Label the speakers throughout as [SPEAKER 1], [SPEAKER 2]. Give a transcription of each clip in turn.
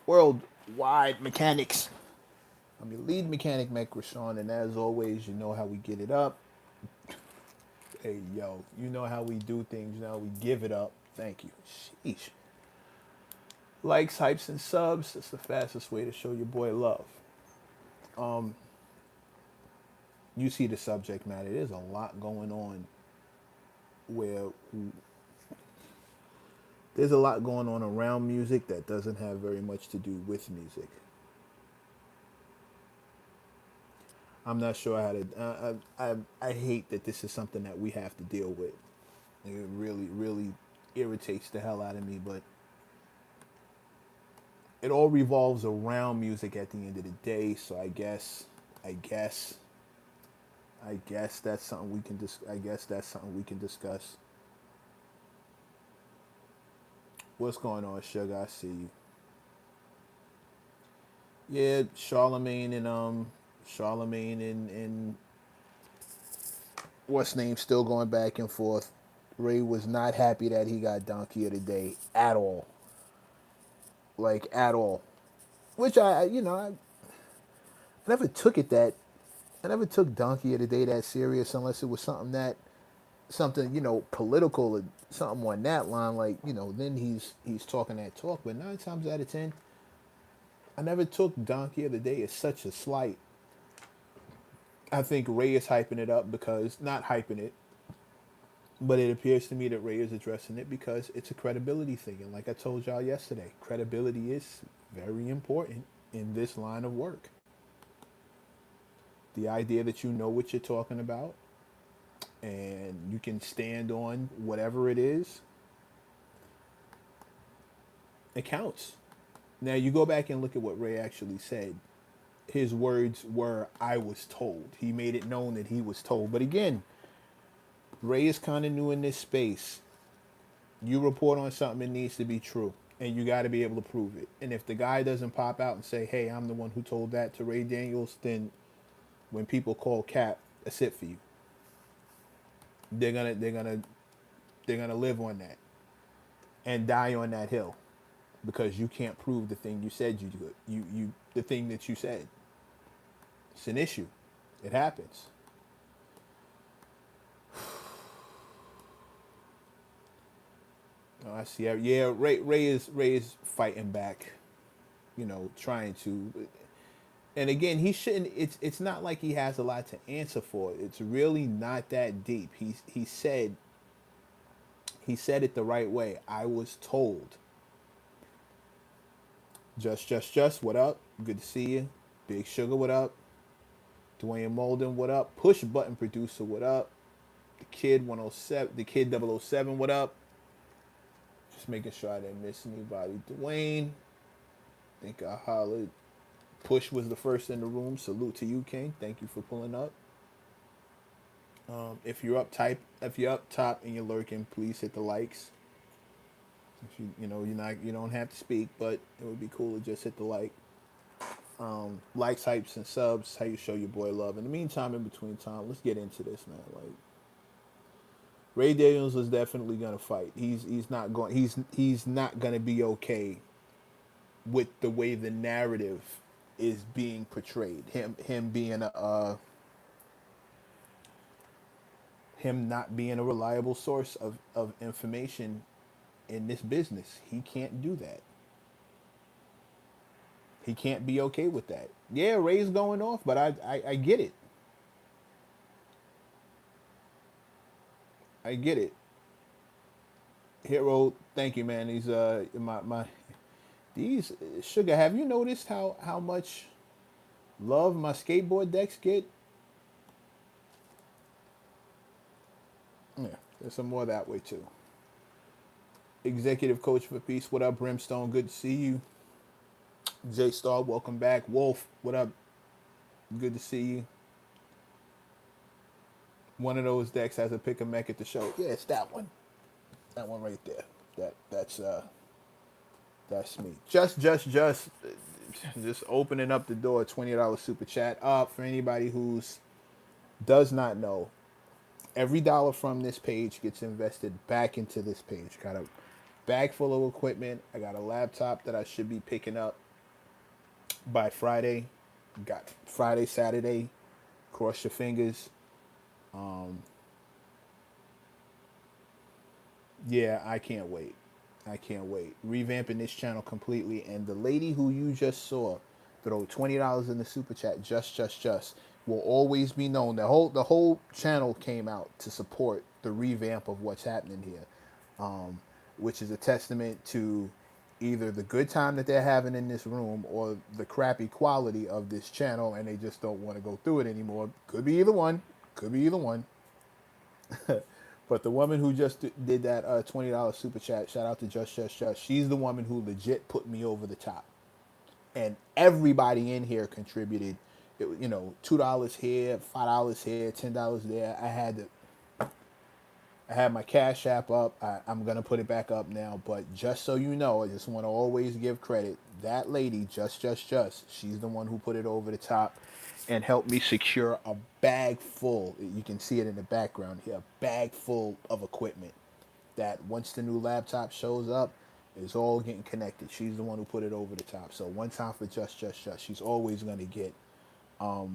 [SPEAKER 1] worldwide mechanics. I'm your lead mechanic, Mech Rashawn, and as always, you know how we get it up. Hey, yo, you know how we do things. You know how we give it up. Thank you. Sheesh. Likes, hypes, and subs. That's the fastest way to show your boy love. Um, you see the subject matter. There's a lot going on where there's a lot going on around music that doesn't have very much to do with music. I'm not sure how to. I hate that this is something that we have to deal with. It really, really irritates the hell out of me, but it all revolves around music at the end of the day. So I guess, I guess that's something we can I guess that's something we can discuss. What's going on, Sugar? I see you. Yeah, Charlemagne and what's name still going back and forth. Ray was not happy that he got Donkey of the Day at all, like at all. Which I never took it that I never took Donkey of the Day that serious unless it was something political or something on that line. Like then he's talking that talk. But 9 times out of 10, I never took Donkey of the Day as such a slight. I think Ray is hyping it up because not hyping it, but it appears to me that Ray is addressing it because it's a credibility thing. And like I told y'all yesterday, credibility is very important in this line of work. The idea that you know what you're talking about and you can stand on whatever it is, it counts. Now you go back and look at what Ray actually said. His words were, "I was told." He made it known that he was told. But again, Ray is kind of new in this space. You report on something, it needs to be true. And you got to be able to prove it. And if the guy doesn't pop out and say, "Hey, I'm the one who told that to Ray Daniels," then when people call Cap, that's it for you. They're gonna live on that and die on that hill because you can't prove the thing you said you do. You the thing that you said. It's an issue. It happens. Oh, I see. Yeah, Ray is fighting back. Trying to. And again, he shouldn't. It's not like he has a lot to answer for. It's really not that deep. He said it the right way. I was told. Just. What up? Good to see you. Big Sugar. What up? Dwayne Molden. What up? Push Button Producer. What up? The Kid 107. The Kid 007. What up? Just making sure I didn't miss anybody. Dwayne. I think I hollered. Push was the first in the room. Salute to you, King. Thank you for pulling up. If you're up top and you're lurking, please hit the likes. If you don't have to speak, but it would be cool to just hit the like. Likes, hypes, and subs. How you show your boy love. In the meantime, in between time, let's get into this, man. Like Ray Daniels is definitely gonna fight. He's not gonna be okay with the way the narrative is being portrayed. Him being him not being a reliable source of information in this business. He can't do that. He can't be okay with that. Yeah, Ray's going off, but I get it. I get it. Hero, thank you, man. These my these Sugar. Have you noticed how much love my skateboard decks get? Yeah, there's some more that way too. Executive Coach for Peace. What up, Brimstone? Good to see you. J Star, welcome back. Wolf, what up? Good to see you. One of those decks has a pick a mech at the show. Yeah, it's that one. That one right there. That's me. Just opening up the door. $20 super chat up for anybody who's does not know. Every dollar from this page gets invested back into this page. Got a bag full of equipment. I got a laptop that I should be picking up by Friday. Got Friday, Saturday. Cross your fingers. Um, yeah, I can't wait. I can't wait. Revamping this channel completely, and the lady who you just saw throw $20 in the super chat, just, will always be known. The whole channel came out to support the revamp of what's happening here, which is a testament to either the good time that they're having in this room or the crappy quality of this channel, and they just don't want to go through it anymore. Could be either one. Could be either one. But the woman who just did that $20 super chat, shout out to Just. She's the woman who legit put me over the top. And everybody in here contributed. $2 here, $5 here, $10 there. I had my Cash App up. I'm gonna put it back up now. But just so you know, I just want to always give credit. That lady, just, she's the one who put it over the top and helped me secure a bag full. You can see it in the background here. A bag full of equipment that once the new laptop shows up, is all getting connected. She's the one who put it over the top. So one time for just. She's always gonna get a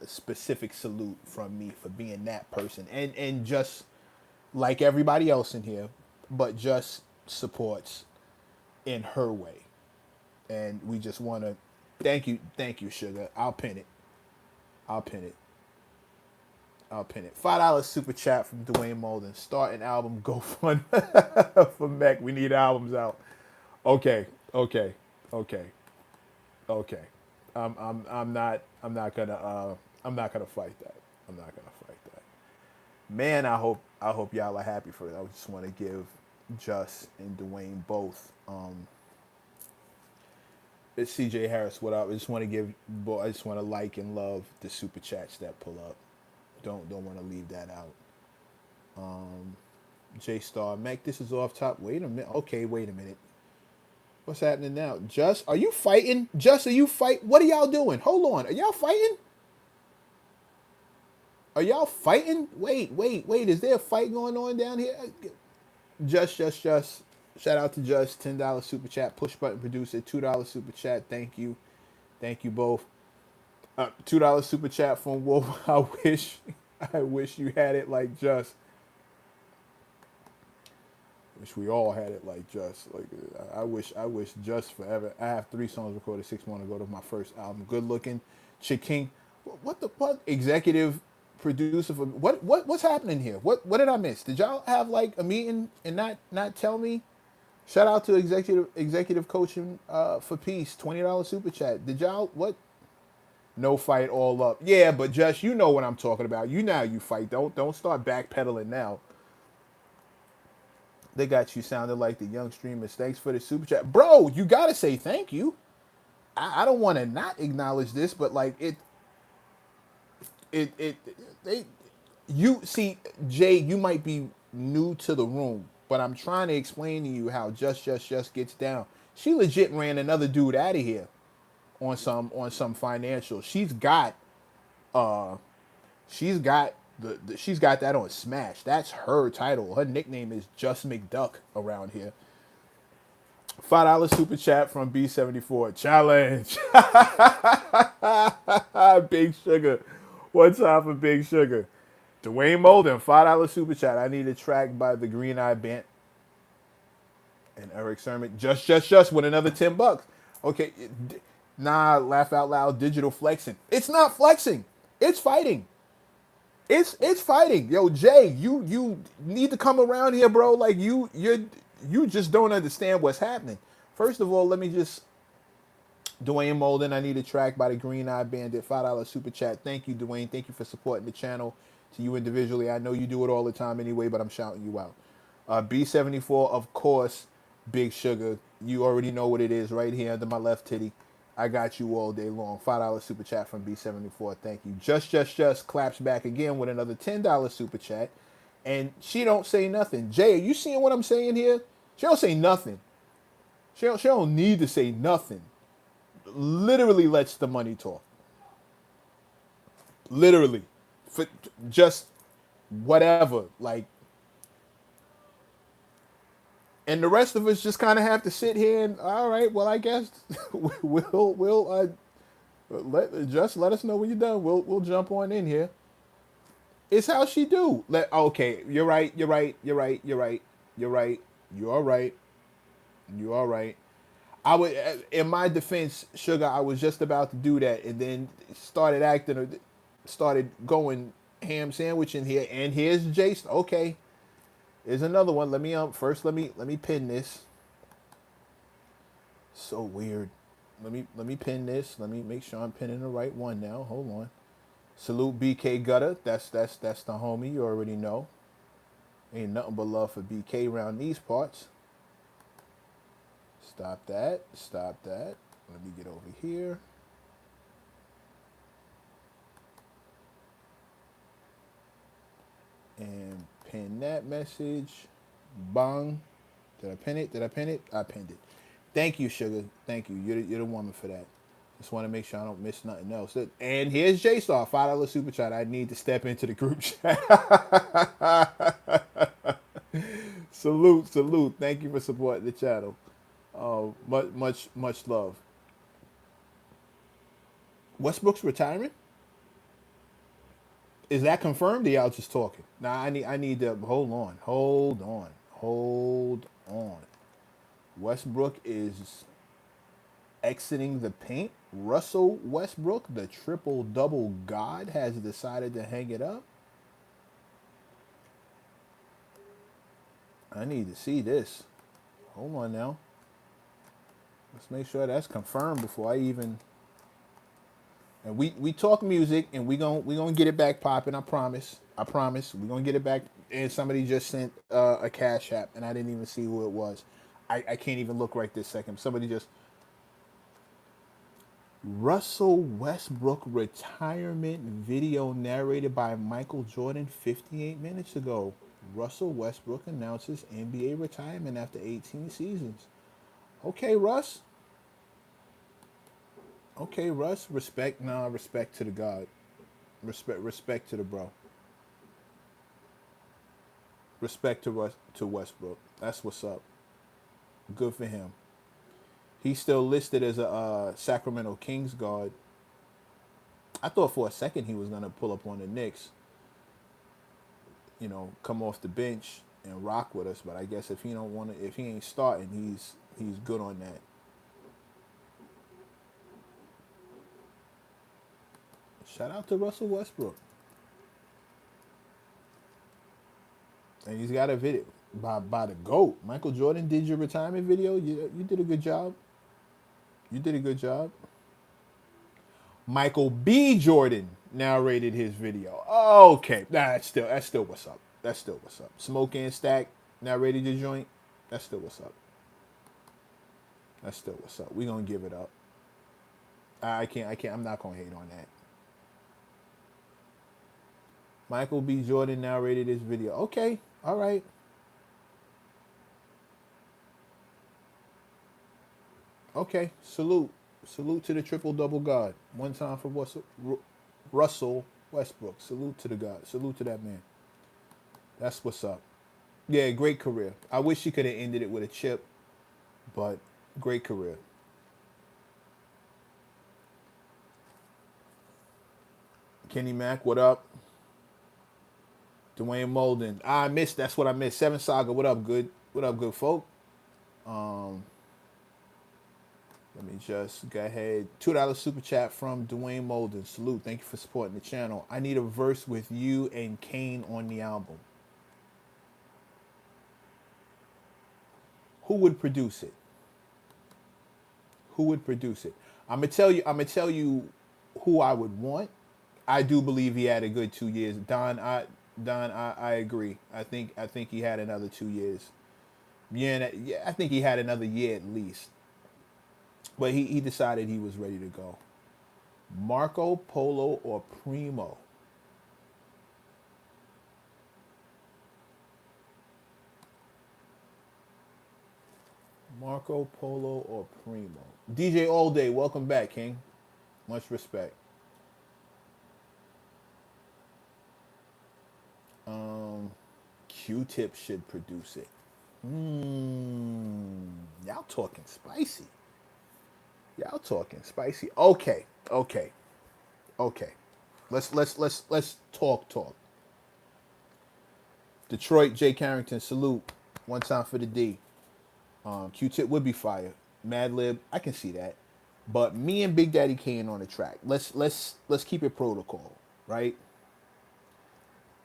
[SPEAKER 1] specific salute from me for being that person, and just like everybody else in here, but just supports in her way. And we just want to thank you, Sugar. I'll pin it. $5 super chat from Dwayne Molden. Start an album GoFund for Mech. We need albums out. Okay. I'm not gonna fight that. Man, I hope y'all are happy for it. I just want to give Just and Dwayne both. It's CJ Harris. What up? I just want to like and love the super chats that pull up. Don't want to leave that out. J Star Mac, this is off top. Wait a minute. Okay, wait a minute. What's happening now? Just, are you fighting? Just, are you fight? What are y'all doing? Hold on. Are y'all fighting? Wait. Is there a fight going on down here? Just. Shout out to Just. $10 super chat. Push button producer. $2 super chat. Thank you both. $2 super chat from Wolf. I wish you had it like Just. Wish we all had it like Just. Like I wish Just forever. I have 3 songs recorded, 6 more to go to my first album. Good looking, Chick King. What the fuck? Executive producer for what's happening here? What did I miss? Did y'all have like a meeting and not tell me? Shout out to executive coaching for peace. $20 super chat. Did y'all what? No fight, all up. Yeah, but Just, you know what I'm talking about. You know you fight. Don't start backpedaling now. They got you sounding like the young streamers. Thanks for the super chat. Bro, you gotta say thank you. I don't want to not acknowledge this, but like you see, Jay, you might be new to the room, but I'm trying to explain to you how just gets down. She legit ran another dude out of here on some financial. She's got she's got that on Smash. That's her title. Her nickname is Just McDuck around here. $5 super chat from B74. Challenge. Big Sugar. What's up for Big Sugar? Dwayne Molden, $5 super chat. I need a track by the Green Eye Band. And Eric Sermon, just with another $10. Okay, nah, laugh out loud. Digital flexing. It's not flexing. It's fighting. It's fighting. Yo, Jay, you need to come around here, bro. Like you just don't understand what's happening. First of all, let me just Dwayne Molden, I need a track by the Green Eye Bandit. $5 super chat. Thank you, Dwayne. Thank you for supporting the channel. To you individually, I know you do it all the time anyway, but I'm shouting you out. B74, of course, Big Sugar. You already know what it is right here under my left titty. I got you all day long. $5 super chat from B74. Thank you. Just claps back again with another $10 super chat. And she don't say nothing. Jay, are you seeing what I'm saying here? She don't say nothing. She don't need to say nothing. Literally lets the money talk. Literally. For just whatever. Like, And the rest of us just kind of have to sit here and, all right, well, I guess we'll let us know when you're done. We'll jump on in here. It's how she do. Okay, you're right. You're right. You're right. You're right. You're right. You are right. You are right. I would, in my defense, Sugar, I was just about to do that, and then started acting, started going ham sandwich in here, and here's Jason. Okay, here's another one. Let me first. Let me pin this. So weird. Let me pin this. Let me make sure I'm pinning the right one now. Hold on. Salute BK Gutter. That's the homie. You already know. Ain't nothing but love for BK around these parts. Stop that. Stop that. Let me get over here. And pin that message. Bang. Did I pin it? Did I pin it? I pinned it. Thank you, Sugar. Thank you. You're the woman for that. Just want to make sure I don't miss nothing else. And here's J-Star, $5 super chat. I need to step into the group chat. Salute, salute. Thank you for supporting the channel. Much love. Westbrook's retirement? Is that confirmed? Or y'all just talking? Now I need to hold on. Westbrook is exiting the paint. Russell Westbrook, the triple double god, has decided to hang it up. I need to see this. Hold on now. Let's make sure that's confirmed before I even. And we talk music, and we gonna get it back popping. I promise. We're gonna get it back. And somebody just sent a cash app, and I didn't even see who it was. I can't even look right this second. Somebody just. Russell Westbrook retirement video narrated by Michael Jordan 58 minutes ago. Russell Westbrook announces NBA retirement after 18 seasons. Okay, Russ. Okay, Russ. Respect to the God. Respect to the bro. Respect to Westbrook. That's what's up. Good for him. He's still listed as a Sacramento Kings guard. I thought for a second he was gonna pull up on the Knicks. Come off the bench and rock with us. But I guess if he ain't starting, he's good on that. Shout out to Russell Westbrook. And he's got a video by the GOAT. Michael Jordan did your retirement video. You did a good job. You did a good job. Michael B. Jordan narrated his video. Okay, that's still what's up. That's still what's up. Smoke and Stack narrated your joint. That's still what's up. That's still what's up. We gonna give it up. I can't. I'm not gonna hate on that. Michael B. Jordan narrated his video. Okay, all right. Okay, salute to the triple double god. One time for Russell Westbrook. Salute to the god. Salute to that man. That's what's up. Yeah, great career. I wish he could have ended it with a chip, but great career. Kenny Mack, what up? Dwayne Molden. I missed. That's what I missed. Seven Saga. What up, good? What up, good folk? Let me just go ahead. $2 super chat from Dwayne Molden. Salute. Thank you for supporting the channel. I need a verse with you and Kane on the album. Who would produce it? Who would produce it? I'm gonna tell you who I would want. I do believe he had a good 2 years. I agree. I think he had another 2 years. Yeah, I think he had another year at least. But he decided he was ready to go. Marco Polo or Primo? Marco Polo or Primo? DJ All Day, welcome back, King. Much respect. Q-Tip should produce it. Mm, y'all talking spicy. Y'all talking spicy. Okay, okay, okay. Let's talk. Detroit, Jay Carrington, salute. One time for the D. Q-Tip would be fire. Madlib, I can see that. But me and Big Daddy Kane on the track. Let's keep it protocol, right?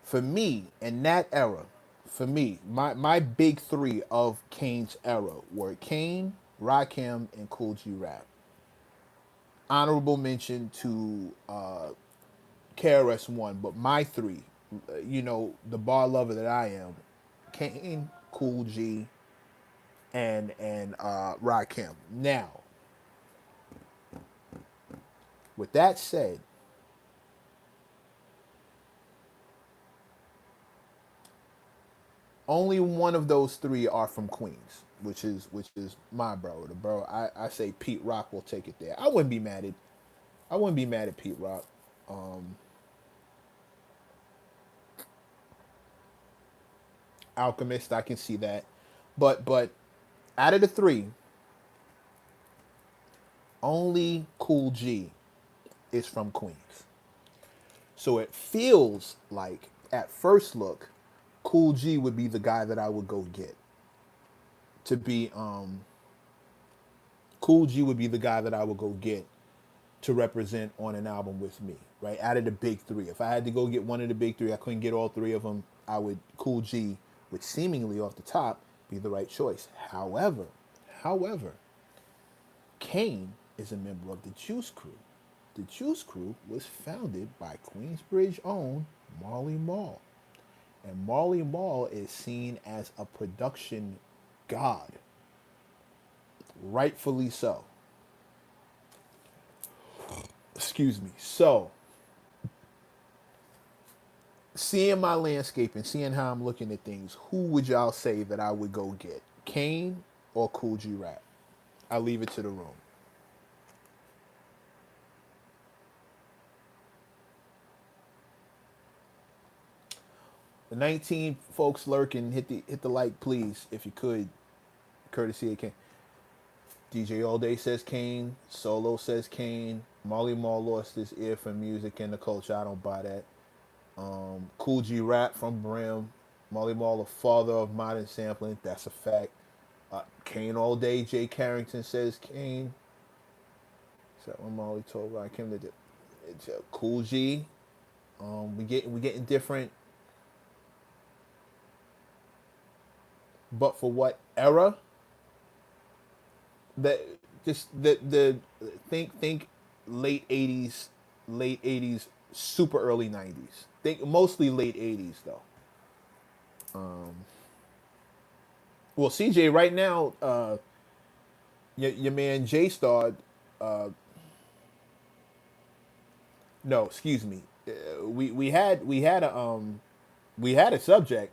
[SPEAKER 1] For me, in that era, for me, my big three of Kane's era were Kane, Rakim, and Cool G Rap. Honorable mention to KRS-One, but my three, the bar lover that I am, Kane, Cool G, and Rakim. Now, with that said, only one of those three are from Queens, which is my borough. The borough I say Pete Rock will take it there. I wouldn't be mad at Pete Rock. Um, Alchemist, I can see that. But out of the three, only Cool G is from Queens. So it feels like at first look, Cool G would be the guy that I would go get. To be Cool G would be the guy that I would go get to represent on an album with me, right? Out of the big three. If I had to go get one of the big three, I couldn't get all three of them. I would Cool G, which seemingly off the top, be the right choice. However, Kane is a member of the Juice Crew. The Juice Crew was founded by Queensbridge own Marley Marl. And Marley Marl is seen as a production god. Rightfully so. Excuse me. So, seeing my landscape and seeing how I'm looking at things, who would y'all say that I would go get? Kane or Cool G Rap? I'll leave it to the room. The 19 folks lurking, hit the like, please, if you could, courtesy of Kane. DJ All Day says Kane. Solo says Kane. Marley Marl lost his ear for music and the culture. I don't buy that. Cool G Rap from Brim. Marley Marl, the father of modern sampling. That's a fact. Kane All Day. Jay Carrington says Kane. Is that when Marley told Rakim to do? It's Cool G. We getting different, but for what era? That just the think late 80s, super early 90s. Think mostly late 80s though. Well, CJ, right now, your man J Star, uh, no, excuse me, we had a subject,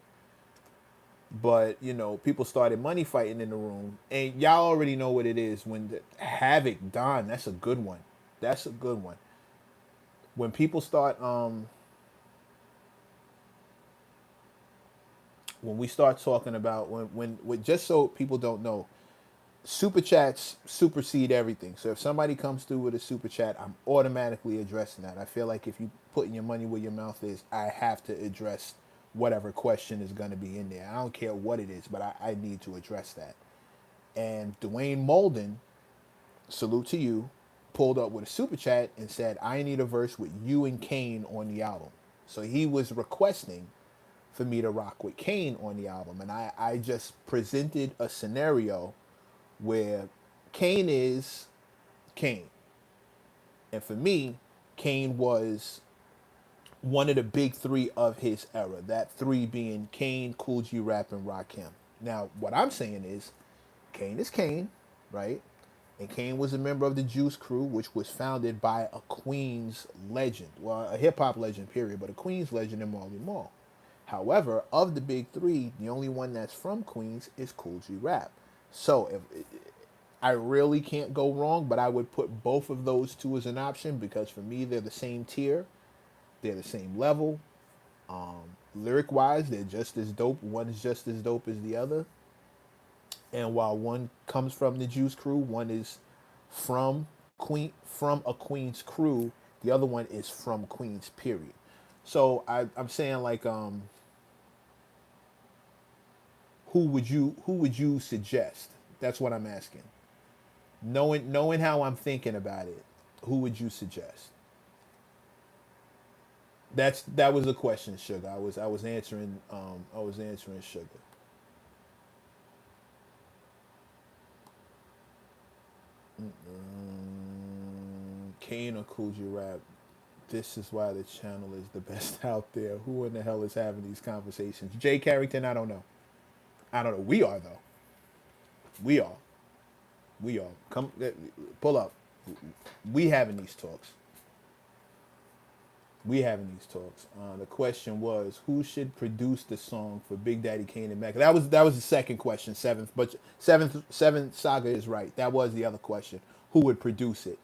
[SPEAKER 1] but people started money fighting in the room, and y'all already know what it is when the Havoc Don. That's a good one. That's a good one. When people start, when we start talking about when just so people don't know, super chats supersede everything. So if somebody comes through with a super chat, I'm automatically addressing that. I feel like if you putting your money where your mouth is, I have to address whatever question is going to be in there. I don't care what it is, but I need to address that. And Dwayne Molden, salute to you, pulled up with a super chat and said, I need a verse with you and Kane on the album. So he was requesting for me to rock with Kane on the album. And I just presented a scenario where Kane is Kane. And for me, Kane was one of the big three of his era. That three being Kane, Cool G Rap, and Rakim. Now, what I'm saying is Kane, right? And Kane was a member of the Juice Crew, which was founded by a Queens legend. Well, a hip hop legend, period, but a Queens legend in Marley Marl. However, of the big three, the only one that's from Queens is Cool G Rap. So if I really can't go wrong, but I would put both of those two as an option because for me they're the same tier, they're the same level. Lyric wise, they're just as dope. One is just as dope as the other. And while one comes from the Juice Crew, one is from a Queens crew. The other one is from Queens. Period. So I'm saying like who would you suggest? That's what I'm asking. Knowing how I'm thinking about it, who would you suggest? That was a question, Sugar. I was answering Sugar. Kane or Coogee Rap. This is why the channel is the best out there. Who in the hell is having these conversations? Jay Carrington, I don't know. I don't know. We are though. We are. We are. Come pull up. We having these talks. We having these talks. The question was who should produce the song for Big Daddy Kane and Mac. That was the second question, seventh. But seventh saga is right. That was the other question. Who would produce it?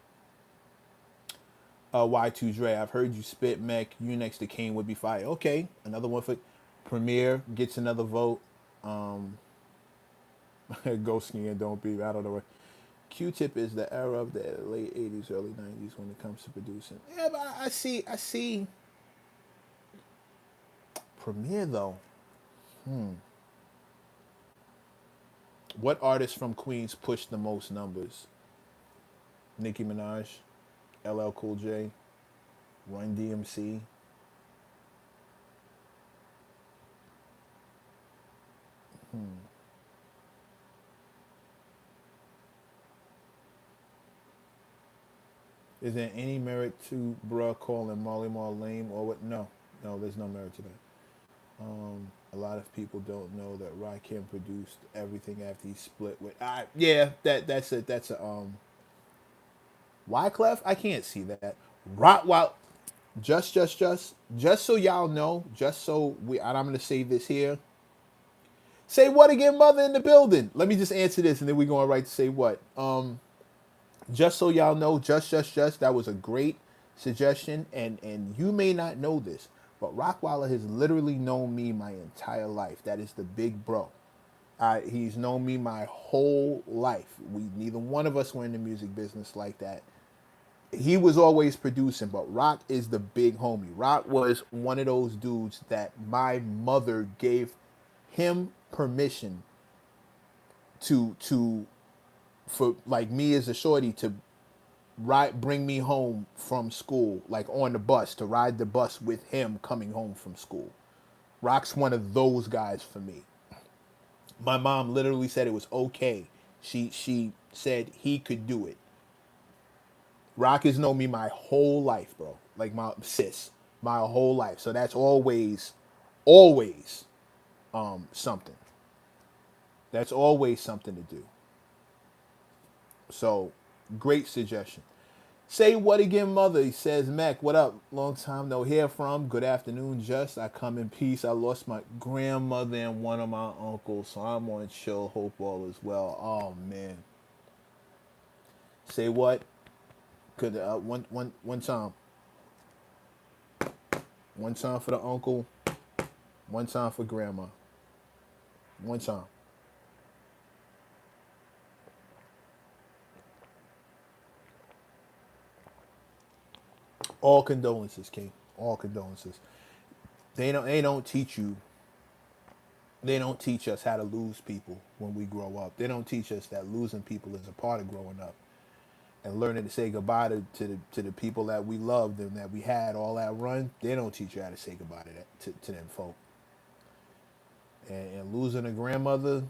[SPEAKER 1] Y2 Dre. I've heard you spit, Mac. You next to Kane would be fire. Okay, another one for Premier gets another vote. Um, Go skiing, don't be. I don't know what. Q-Tip is the era of the late '80s, early '90s when it comes to producing. Yeah, but I see Premier though. What artist from Queens pushed the most numbers? Nicki Minaj, LL Cool J, Run DMC. Is there any merit to bruh calling Molly Mall lame or what? No, no, there's no merit to that. A lot of people don't know that Rakim produced everything after he split with. Yeah, that's a Wyclef. I can't see that. Rock just so y'all know, just so we. And I'm gonna say this here. Say what again, mother in the building? Let me just answer this, and then we going right to say what. Just so y'all know, just that was a great suggestion, and you may not know this, but Rockwaller has literally known me my entire life. That is the big bro. He's known me my whole life. We neither one of us were in the music business like that. He was always producing, but Rock is the big homie. Rock was one of those dudes that my mother gave him permission to for like me as a shorty to bring me home from school, like on the bus, to ride the bus with him coming home from school. Rock's one of those guys for me. My mom literally said it was okay. She said he could do it. Rock has known me my whole life, bro. Like my sis, my whole life. So that's always something. That's always something to do. So great suggestion. Say what again, mother? He says, Mac, what up? Long time no hear from. Good afternoon, just. I come in peace. I lost my grandmother and one of my uncles, so I'm on chill. Hope all is well. Oh, man. Say what? Could one time. One time for the uncle. One time for grandma. One time. All condolences, King. All condolences. They don't teach you. They don't teach us how to lose people when we grow up. They don't teach us that losing people is a part of growing up and learning to say goodbye to the people that we loved and that we had all that run. They don't teach you how to say goodbye to them folk. And losing a grandmother,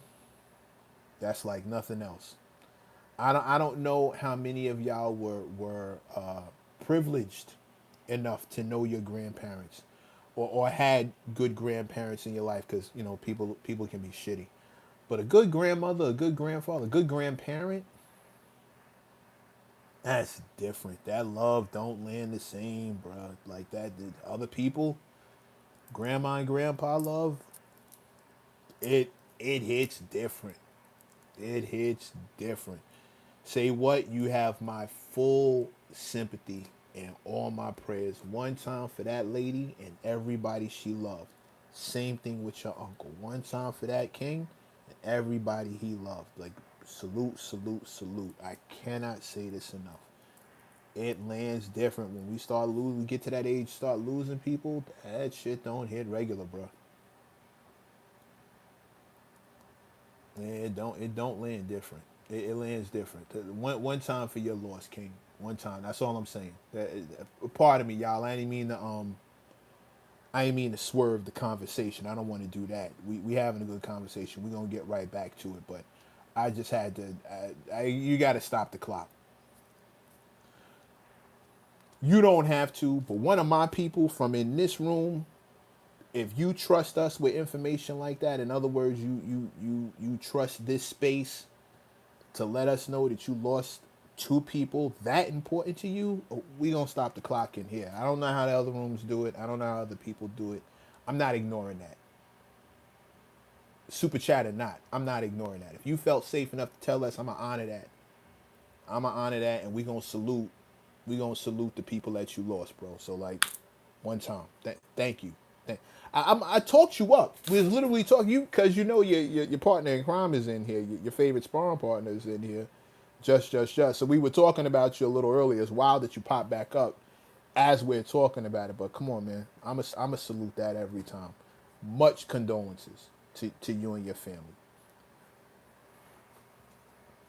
[SPEAKER 1] that's like nothing else. I don't know how many of y'all were privileged enough to know your grandparents, or had good grandparents in your life, because people can be shitty, but a good grandmother, a good grandfather, a good grandparent, that's different. That love don't land the same, bro. Like that, the other people, grandma and grandpa love, it hits different. It hits different. Say what? You have my full sympathy and all my prayers. One time for that lady and everybody she loved. Same thing with your uncle. One time for that king. Everybody he loved. Like, salute, salute, salute. I cannot say this enough. It lands different when we start losing. We get to that age, start losing people. That shit don't hit regular, bro. It don't. It don't land different. It lands different. One time for your loss, King. One time. That's all I'm saying. Pardon me, y'all. I ain't mean to swerve the conversation. I don't want to do that. We having a good conversation. We're gonna get right back to it. But I just had to. You got to stop the clock. You don't have to. But one of my people from in this room, if you trust us with information like that, in other words, you trust this space to let us know that you lost two people that important to you, we gonna stop the clock in here. I don't know how the other rooms do it. I don't know how other people do it. I'm not ignoring that. Super chat or not, I'm not ignoring that. If you felt safe enough to tell us, I'm gonna honor that. I'm gonna honor that, and we gonna salute. We gonna salute the people that you lost, bro. So like, one time, thank you. I talked you up. We was literally talking you because you know your partner in crime is in here. Your favorite sparring partner is in here. Just. So we were talking about you a little earlier. It's wild that you pop back up as we're talking about it. But come on, man. I'm a salute that every time. Much condolences to you and your family.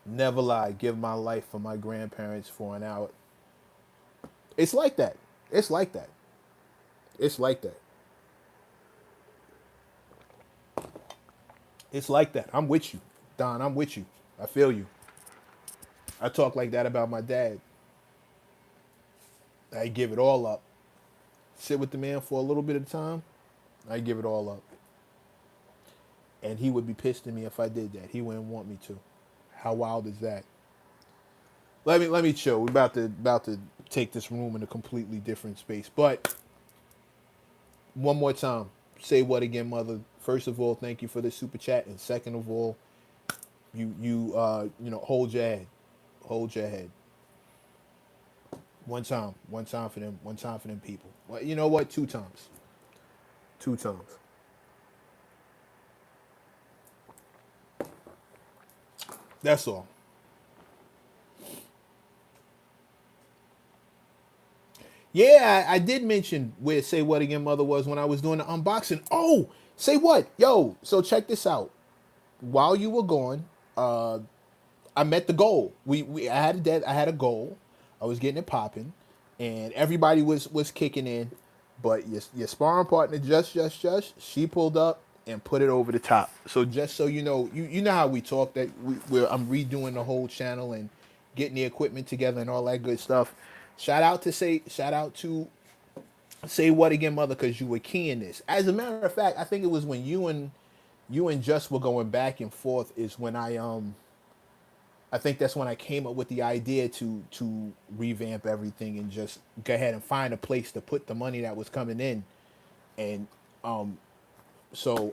[SPEAKER 1] Never lie. Give my life for my grandparents for an hour. It's like that. It's like that. It's like that. It's like that. I'm with you, Don. I'm with you. I feel you. I talk like that about my dad. I give it all up. Sit with the man for a little bit of time. I give it all up. And he would be pissed at me if I did that. He wouldn't want me to. How wild is that? Let me chill. We're about to take this room in a completely different space. But one more time, say what again, mother? First of all, thank you for the super chat, and second of all, hold your head, hold your head. One time for them, one time for them people. Well, you know what? Two times. That's all. Yeah, I did mention where Say What Again Mother was when I was doing the unboxing. Oh, say what? Yo, so check this out. While you were gone, I met the goal. I had a goal. I was getting it popping, and everybody was kicking in, but your sparring partner just she pulled up and put it over the top. So just so you know, you know how we talk that I'm redoing the whole channel and getting the equipment together and all that good stuff. Shout out to Say What Again Mother, because you were keying this. As a matter of fact, I think it was when you and Just were going back and forth is when I think that's when I came up with the idea to revamp everything and just go ahead and find a place to put the money that was coming in. And so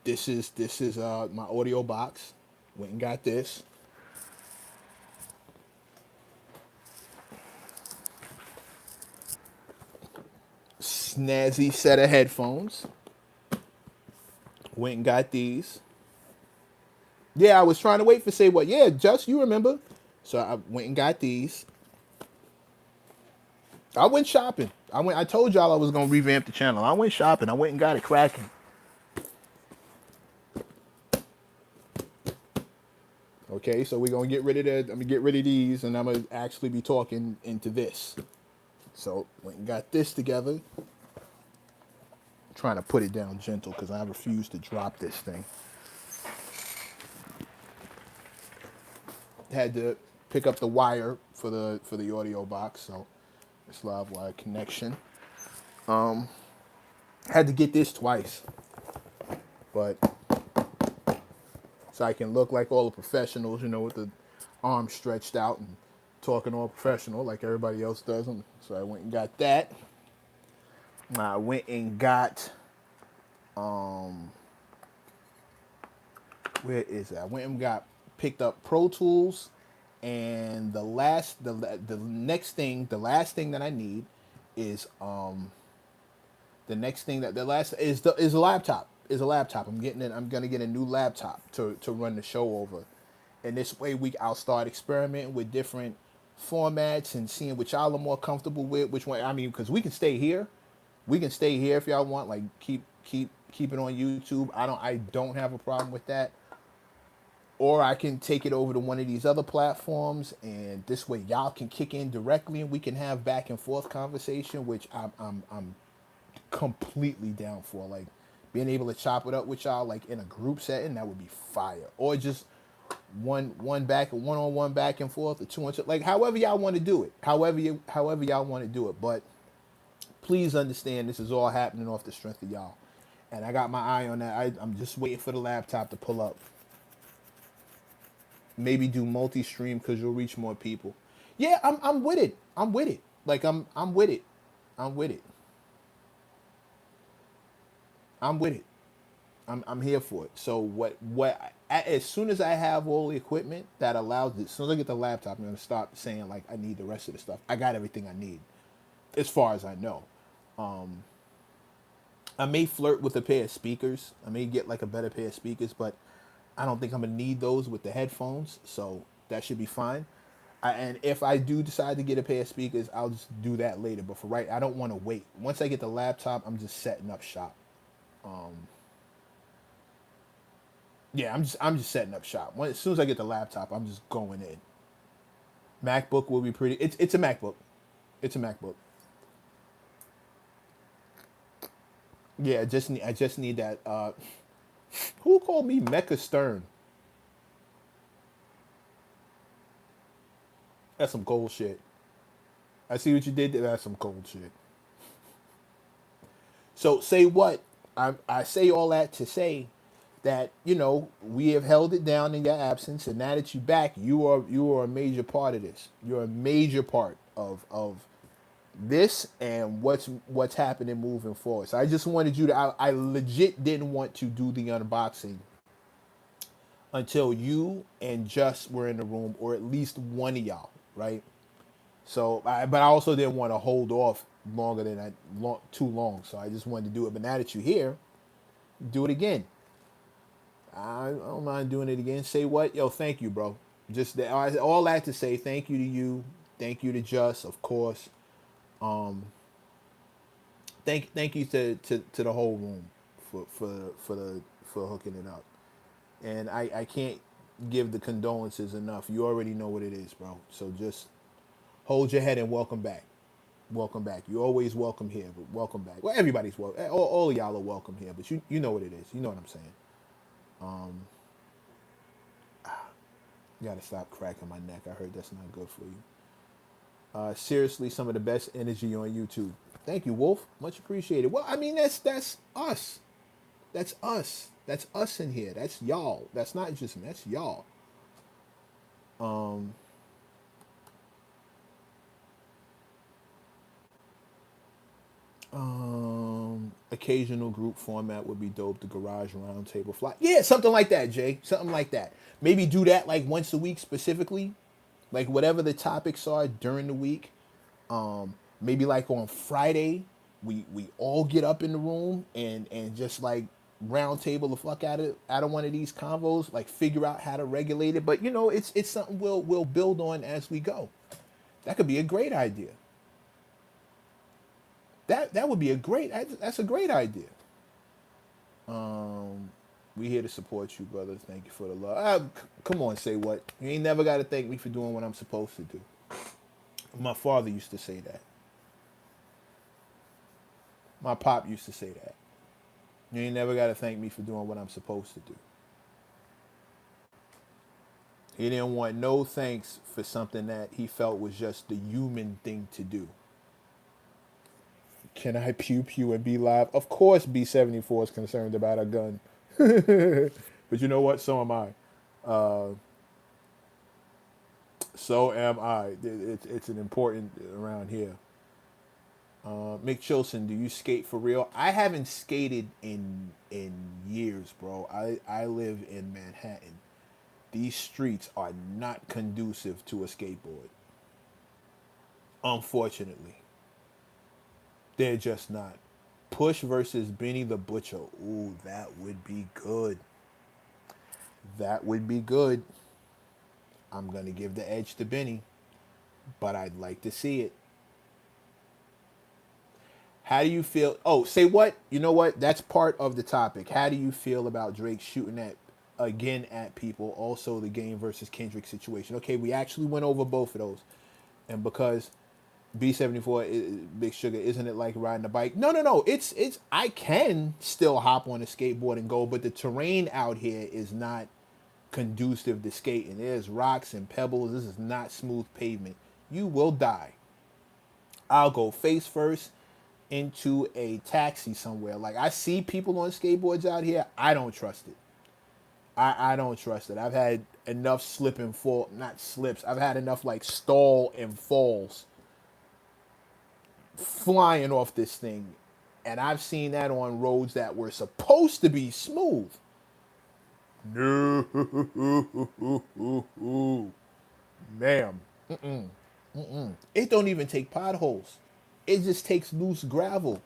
[SPEAKER 1] this is my audio box. Went and got this. Snazzy set of headphones. Went and got these. Yeah, I was trying to wait for Say What. Yeah, Just, you remember. So I went and got these. I went shopping. I told y'all I was gonna revamp the channel. I went shopping. I went and got it cracking. Okay, so we're gonna get rid of that. I'm gonna get rid of these, and I'm gonna actually be talking into this. So went and got this together. Trying to put it down gentle because I refuse to drop this thing. Had to pick up the wire for the audio box, so it's live wire connection. Had to get this twice, but so I can look like all the professionals, with the arms stretched out and talking all professional like everybody else does. So I went and got that. I went and got where is it? I went and picked up Pro Tools, and the last thing that I need is the last is a laptop. is a laptop. I'm gonna get a new laptop to run the show over, and this way I'll start experimenting with different formats and seeing which y'all are more comfortable with. Which one? I mean, because we can stay here if y'all want. Like keep it on YouTube. I don't have a problem with that. Or I can take it over to one of these other platforms, and this way y'all can kick in directly, and we can have back and forth conversation, which I'm completely down for. Like being able to chop it up with y'all, like in a group setting, that would be fire. Or just one on one back and forth, or two on two, like however y'all want to do it, however y'all want to do it. But please understand, this is all happening off the strength of y'all, and I got my eye on that. I'm just waiting for the laptop to pull up. Maybe do multi-stream because you'll reach more people. Yeah, I'm with it. I'm with it. Like I'm with it. I'm with it. I'm with it. I'm here for it. So as soon as I have all the equipment that allows it, as soon as I get the laptop, I'm gonna stop saying like I need the rest of the stuff. I got everything I need, as far as I know. I may flirt with a pair of speakers. I may get like a better pair of speakers, but I don't think I'm gonna need those with the headphones, so that should be fine. And if I do decide to get a pair of speakers, I'll just do that later. But for right, I don't want to wait. Once I get the laptop, I'm just setting up shop. Um, yeah, I'm just setting up shop. As soon as I get the laptop, I'm just going in. MacBook will be pretty. It's a MacBook. It's a MacBook. Yeah, I just need that. Who called me Mecha Stern? That's some cold shit. I see what you did there. That's some cold shit. So say what? I say all that to say that we have held it down in your absence, and now that you're back, you are a major part of this. You're a major part of this and what's happening moving forward. So I just wanted you to. I legit didn't want to do the unboxing until you and Just were in the room, or at least one of y'all, right? But I also didn't want to hold off longer than too long. So I just wanted to do it. But now that you're here, do it again. I don't mind doing it again. Say what? Yo, thank you, bro. Just all that to say thank you to you. Thank you to Just, of course. Um, thank you to the whole room for hooking it up. And I can't give the condolences enough. You already know what it is, bro. So just hold your head and welcome back. Welcome back. You're always welcome here, but welcome back. Well, everybody's welcome. All of y'all are welcome here, but you know what it is. You know what I'm saying. Um, you gotta stop cracking my neck. I heard that's not good for you. Seriously, some of the best energy on YouTube. Thank you, Wolf. Much appreciated. Well, I mean that's us. That's us. That's us in here. That's y'all. That's not just me. That's y'all. Um, occasional group format would be dope. The garage roundtable fly. Yeah, something like that, Jay. Something like that. Maybe do that like once a week specifically. Like whatever the topics are during the week. Maybe like on Friday, we all get up in the room and just like round table the fuck out of one of these convos, like figure out how to regulate it. But it's something we'll build on as we go. That could be a great idea. That would be that's a great idea. Um, we here to support you, brothers. Thank you for the love. Come on, say what? You ain't never got to thank me for doing what I'm supposed to do. My father used to say that. My pop used to say that. You ain't never got to thank me for doing what I'm supposed to do. He didn't want no thanks for something that he felt was just the human thing to do. Can I pew pew and be live? Of course, B-74 is concerned about a gun. But you know what? So am I. Uh, so am I. It's an important around here. Mick Chilson, do you skate for real? I haven't skated in years, bro. I live in Manhattan. These streets are not conducive to a skateboard. Unfortunately, they're just not. Push versus Benny the Butcher. Ooh, that would be good. That would be good. I'm gonna give the edge to Benny, but I'd like to see it. How do you feel? Oh, say what? You know what? That's part of the topic. How do you feel about Drake shooting at again at people? Also, the Game versus Kendrick situation. Okay, we actually went over both of those, and because B74 Big Sugar, isn't it like riding a bike? No, no, no. It's. I can still hop on a skateboard and go, but the terrain out here is not conducive to skating. There's rocks and pebbles. This is not smooth pavement. You will die. I'll go face first into a taxi somewhere. Like I see people on skateboards out here. I don't trust it. I don't trust it. I've had enough slip and fall, not slips. I've had enough like stall and falls flying off this thing. And I've seen that on roads that were supposed to be smooth. No, ma'am. It don't even take potholes. It just takes loose gravel.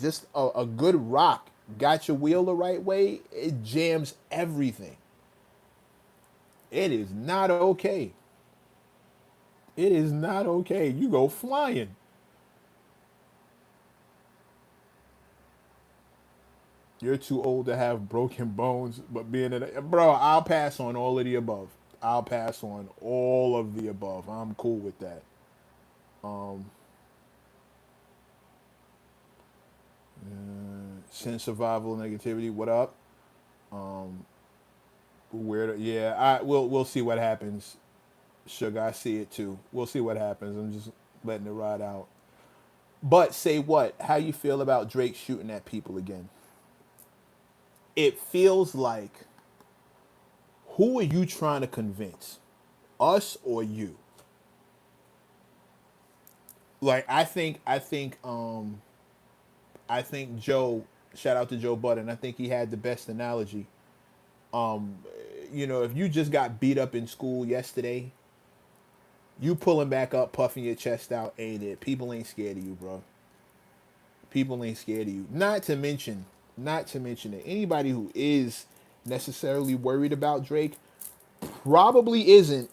[SPEAKER 1] Just a good rock. Got your wheel the right way, it jams everything. It is not okay. It is not okay. You go flying. You're too old to have broken bones, but being a bro, I'll pass on all of the above. I'll pass on all of the above. I'm cool with that. Um, Sin survival negativity. What up? Um, where? Yeah, we'll see what happens. Sugar, I see it too. We'll see what happens. I'm just letting it ride out. But say what? How you feel about Drake shooting at people again? It feels like who are you trying to convince? Us or you? Like I think Joe, shout out to Joe Budden, I think he had the best analogy. Um, if you just got beat up in school yesterday, you pulling back up, puffing your chest out, ain't it? People ain't scared of you, bro. People ain't scared of you. Not to mention that anybody who is necessarily worried about Drake probably isn't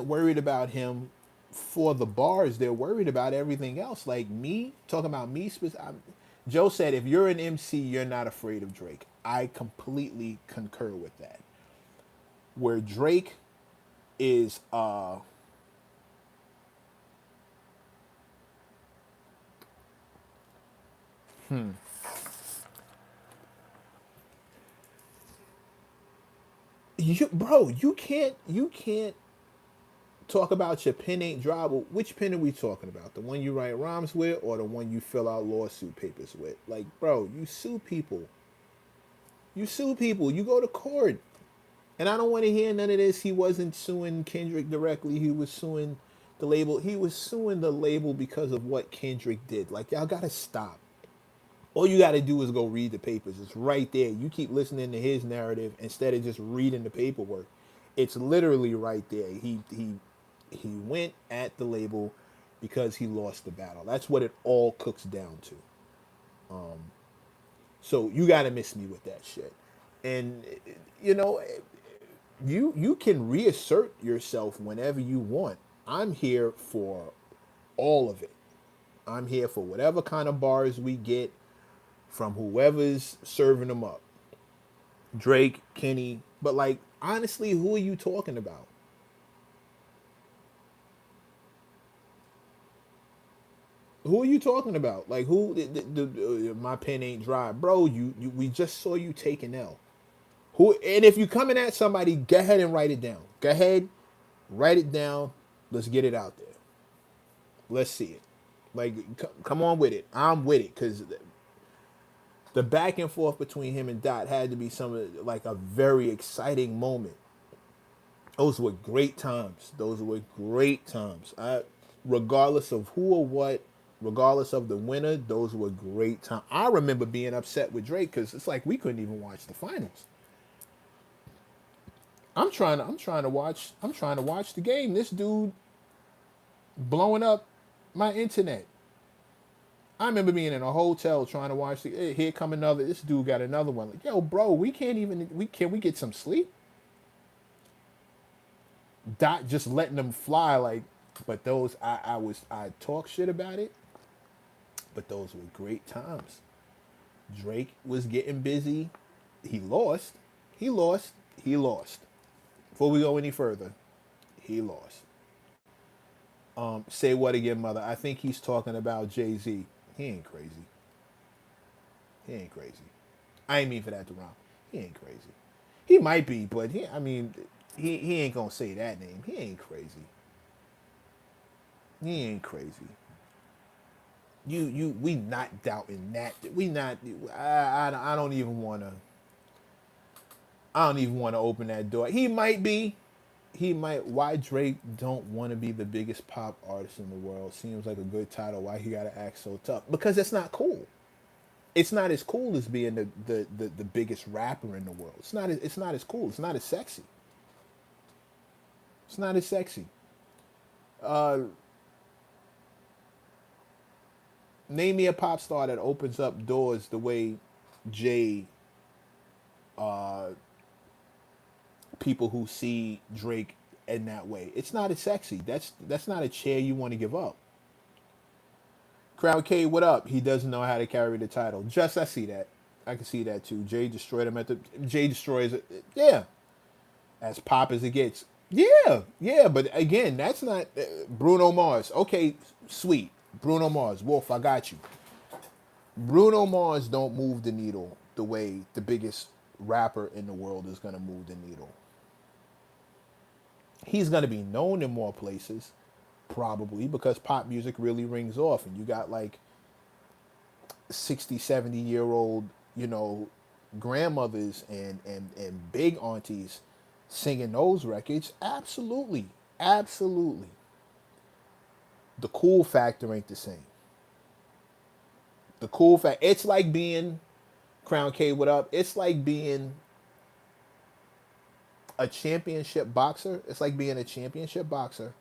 [SPEAKER 1] worried about him for the bars. They're worried about everything else. Like me, talking about me. Joe said, if you're an MC, you're not afraid of Drake. I completely concur with that. Where Drake is, you can't talk about your pen ain't dry. Well, which pen are we talking about? The one you write rhymes with, or the one you fill out lawsuit papers with? Like, bro, you sue people. You sue people. You go to court. And I don't want to hear none of this. He wasn't suing Kendrick directly. He was suing the label. He was suing the label because of what Kendrick did. Like, y'all got to stop. All you got to do is go read the papers. It's right there. You keep listening to his narrative instead of just reading the paperwork. It's literally right there. He went at the label because he lost the battle. That's what it all cooks down to. So you got to miss me with that shit. And you know, you can reassert yourself whenever you want. I'm here for all of it. I'm here for whatever kind of bars we get from whoever's serving them up. Drake, Kenny, but like honestly, who are you talking about? Who are you talking about? Like who? My pen ain't dry, bro. You we just saw you take an L. Who? And if you coming at somebody, go ahead and write it down. Go ahead, write it down. Let's get it out there. Let's see it. Like, come on with it. I'm with it because the back and forth between him and Dot had to be like a very exciting moment. Those were great times. Those were great times. Regardless of who or what, regardless of the winner, those were great times. I remember being upset with Drake because it's like we couldn't even watch the finals. I'm trying to watch the game. This dude blowing up my internet. I remember being in a hotel trying to watch here come another. This dude got another one. Like, yo, bro, we can't even. We get some sleep? Dot just letting them fly. Like, but those I talk shit about it. But those were great times. Drake was getting busy. He lost. He lost. He lost. Before we go any further, he lost. Say what again, mother? I think he's talking about Jay-Z. He ain't crazy. He ain't crazy. I ain't mean for that to rhyme. He ain't crazy. He might be, but he ain't gonna say that name. He ain't crazy. He ain't crazy. We not doubting that. We not. I don't even wanna. I don't even want to open that door. He might be. He might. Why Drake don't want to be the biggest pop artist in the world seems like a good title. Why he gotta act so tough? Because it's not cool. It's not as cool as being the biggest rapper in the world. It's not as cool. It's not as sexy. It's not as sexy. Uh, Name me a pop star that opens up doors the way Jay. Uh, People who see Drake in that way. It's not as sexy. That's not a chair you want to give up. Crown K, what up? He doesn't know how to carry the title. Just I see that. I can see that too. Jay destroyed him at the. Jay destroys it. Yeah, as pop as it gets. Yeah, yeah. But again, that's not Bruno Mars. Okay, sweet. Bruno Mars. Wolf, I got you. Bruno Mars don't move the needle the way the biggest rapper in the world is gonna move the needle. He's gonna be known in more places, probably because pop music really rings off, and you got like 60, 70 year old, grandmothers and big aunties singing those records. Absolutely, absolutely. The cool factor ain't the same. The cool fact, it's like being Crown K, what up? It's like being a championship boxer. It's like being a championship boxer,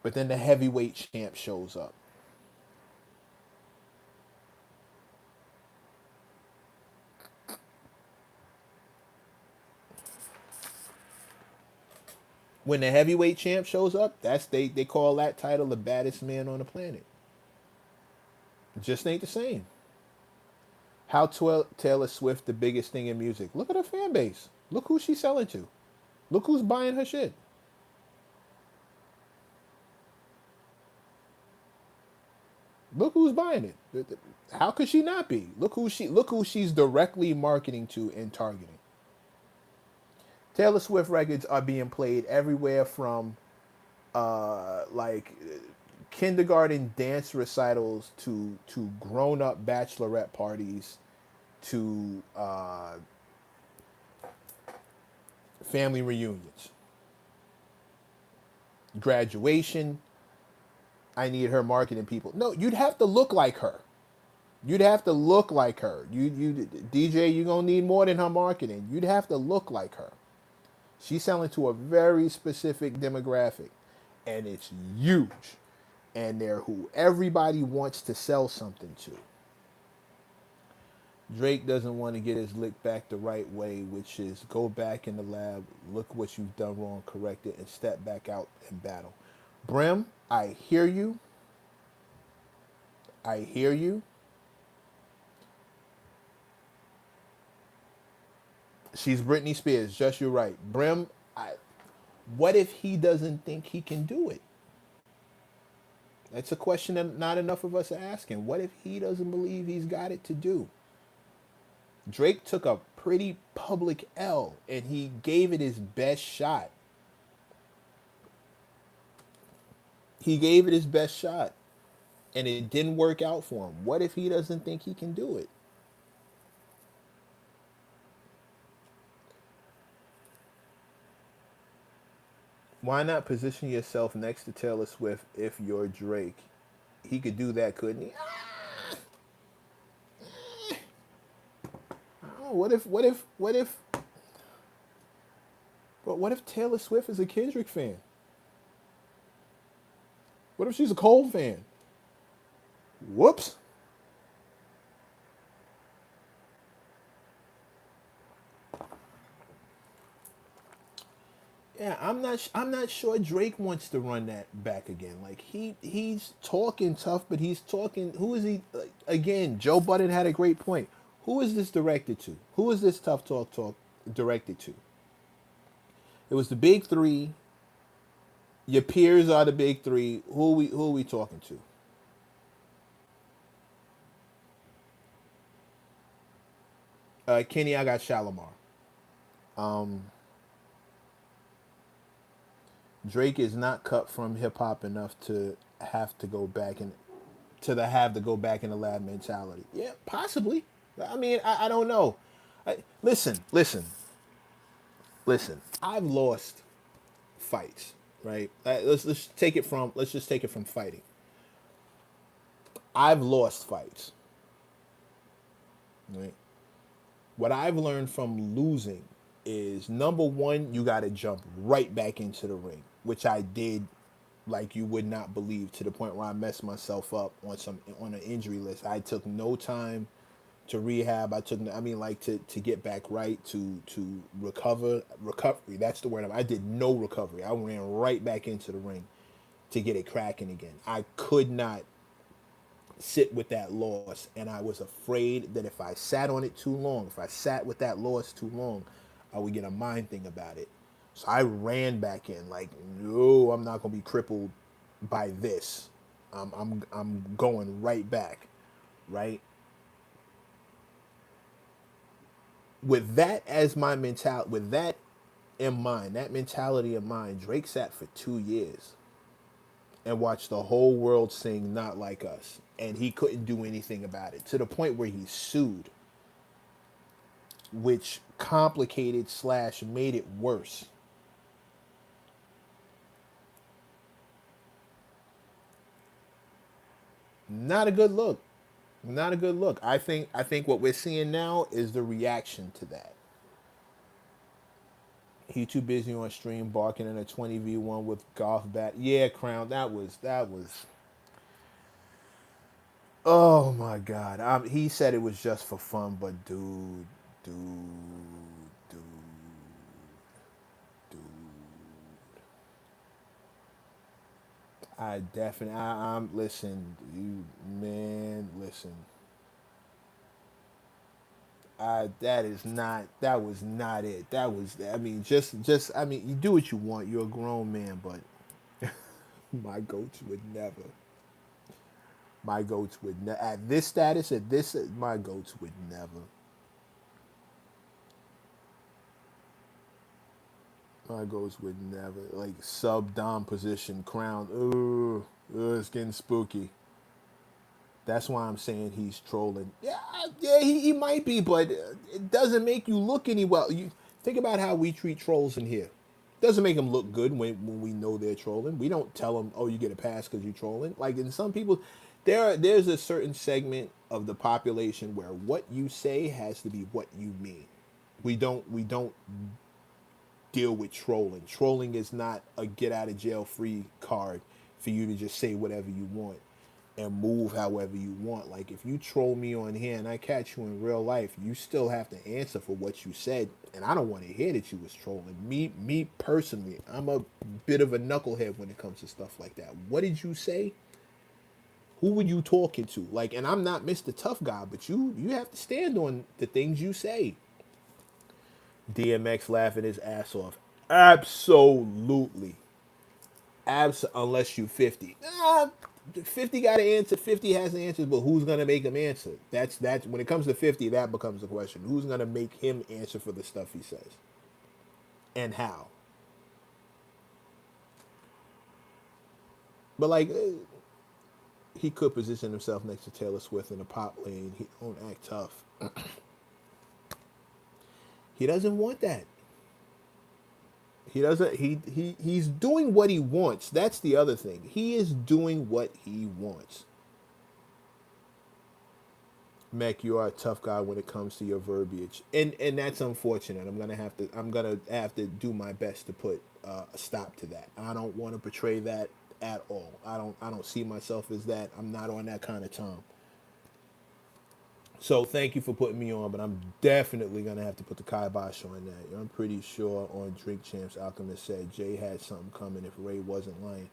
[SPEAKER 1] but then the heavyweight champ shows up. When the heavyweight champ shows up, they call that title the baddest man on the planet. It just ain't the same. How Taylor Swift the biggest thing in music? Look at her fan base. Look who she's selling to. Look who's buying her shit. Look who's buying it. How could she not be? Look who she's directly marketing to and targeting. Taylor Swift records are being played everywhere from like kindergarten dance recitals to grown up bachelorette parties to family reunions, graduation. I need her marketing people. No, you'd have to look like her. You'd have to look like her. You DJ, you're gonna need more than her marketing. You'd have to look like her. She's selling to a very specific demographic, and it's huge. And they're who everybody wants to sell something to. Drake doesn't want to get his lick back the right way, which is go back in the lab, look what you've done wrong, correct it, and step back out and battle. Brim, I hear you. I hear you. She's Britney Spears, just you're right. Brim, what if he doesn't think he can do it? That's a question that not enough of us are asking. What if he doesn't believe he's got it to do? Drake took a pretty public L and he gave it his best shot. He gave it his best shot and it didn't work out for him. What if he doesn't think he can do it? Why not position yourself next to Taylor Swift if you're Drake? He could do that, couldn't he? Oh, what if Taylor Swift is a Kendrick fan? What if she's a Cole fan? Whoops. Yeah, I'm not sure Drake wants to run that back again. Like he's talking tough, but he's talking. Who is he? Like, again, Joe Budden had a great point. Who is this directed to? Who is this tough talk directed to? It was the big three. Your peers are the big three. Who are we talking to? Kenny, I got Shalimar. Um, Drake is not cut from hip hop enough to have to go back and have to go back in the lab mentality. Yeah, possibly. I mean, I don't know. Listen. I've lost fights, right? Let's just take it from fighting. I've lost fights, right? What I've learned from losing is number one, you got to jump right back into the ring, which I did like you would not believe, to the point where I messed myself up on an injury list. I took no time to rehab. I mean, like to get back right, to recovery. That's the word. I did no recovery. I ran right back into the ring to get it cracking again. I could not sit with that loss, and I was afraid that if I sat on it too long, if I sat with that loss too long, I would get a mind thing about it. So I ran back in like, no, I'm not gonna be crippled by this. I'm going right back, right? With that as my mentality, with that in mind, that mentality in mind, Drake sat for 2 years and watched the whole world sing "Not Like Us," and he couldn't do anything about it, to the point where he sued, which complicated slash made it worse. Not a good look. Not a good look. I think what we're seeing now is the reaction to that. He too busy on stream barking in a 20v1 with golf bat. Yeah, Crown. That was. Oh my God. He said it was just for fun, but dude, dude, dude. I definitely. I'm listen, you man. Listen. That is not. That was not it. That was. I mean, just. I mean, you do what you want. You're a grown man, but my goats would never. My goats would at this status, at this, my goats would never. My goats would never, like, sub dom position crown. Ooh, it's getting spooky. That's why I'm saying he's trolling. Yeah, yeah, he might be, but it doesn't make you look any well. You think about how we treat trolls in here. Doesn't make them look good when we know they're trolling. We don't tell them, "Oh, you get a pass because you're trolling." Like in some people, there's a certain segment of the population where what you say has to be what you mean. We don't deal with trolling. Trolling is not a get out of jail free card for you to just say whatever you want and move however you want. Like if you troll me on here and I catch you in real life, you still have to answer for what you said. And I don't want to hear that you was trolling. Me personally, I'm a bit of a knucklehead when it comes to stuff like that. What did you say? Who were you talking to? Like, and I'm not Mr. Tough Guy, but you have to stand on the things you say. DMX laughing his ass off. Absolutely. Unless you 50. 50 got to answer. 50 has the answers, but who's gonna make him answer? That's when it comes to 50, that becomes the question. Who's gonna make him answer for the stuff he says, and how? But like, he could position himself next to Taylor Swift in the pop lane. He don't act tough. He doesn't want that. He doesn't. He's doing what he wants. That's the other thing. He is doing what he wants. Mac, you are a tough guy when it comes to your verbiage, and that's unfortunate. I'm gonna have to do my best to put a stop to that. I don't want to portray that at all. I don't see myself as that. I'm not on that kind of time. So thank you for putting me on, but I'm definitely gonna have to put the kibosh on that. I'm pretty sure on Drink Champs, Alchemist said Jay had something coming if Ray wasn't lying.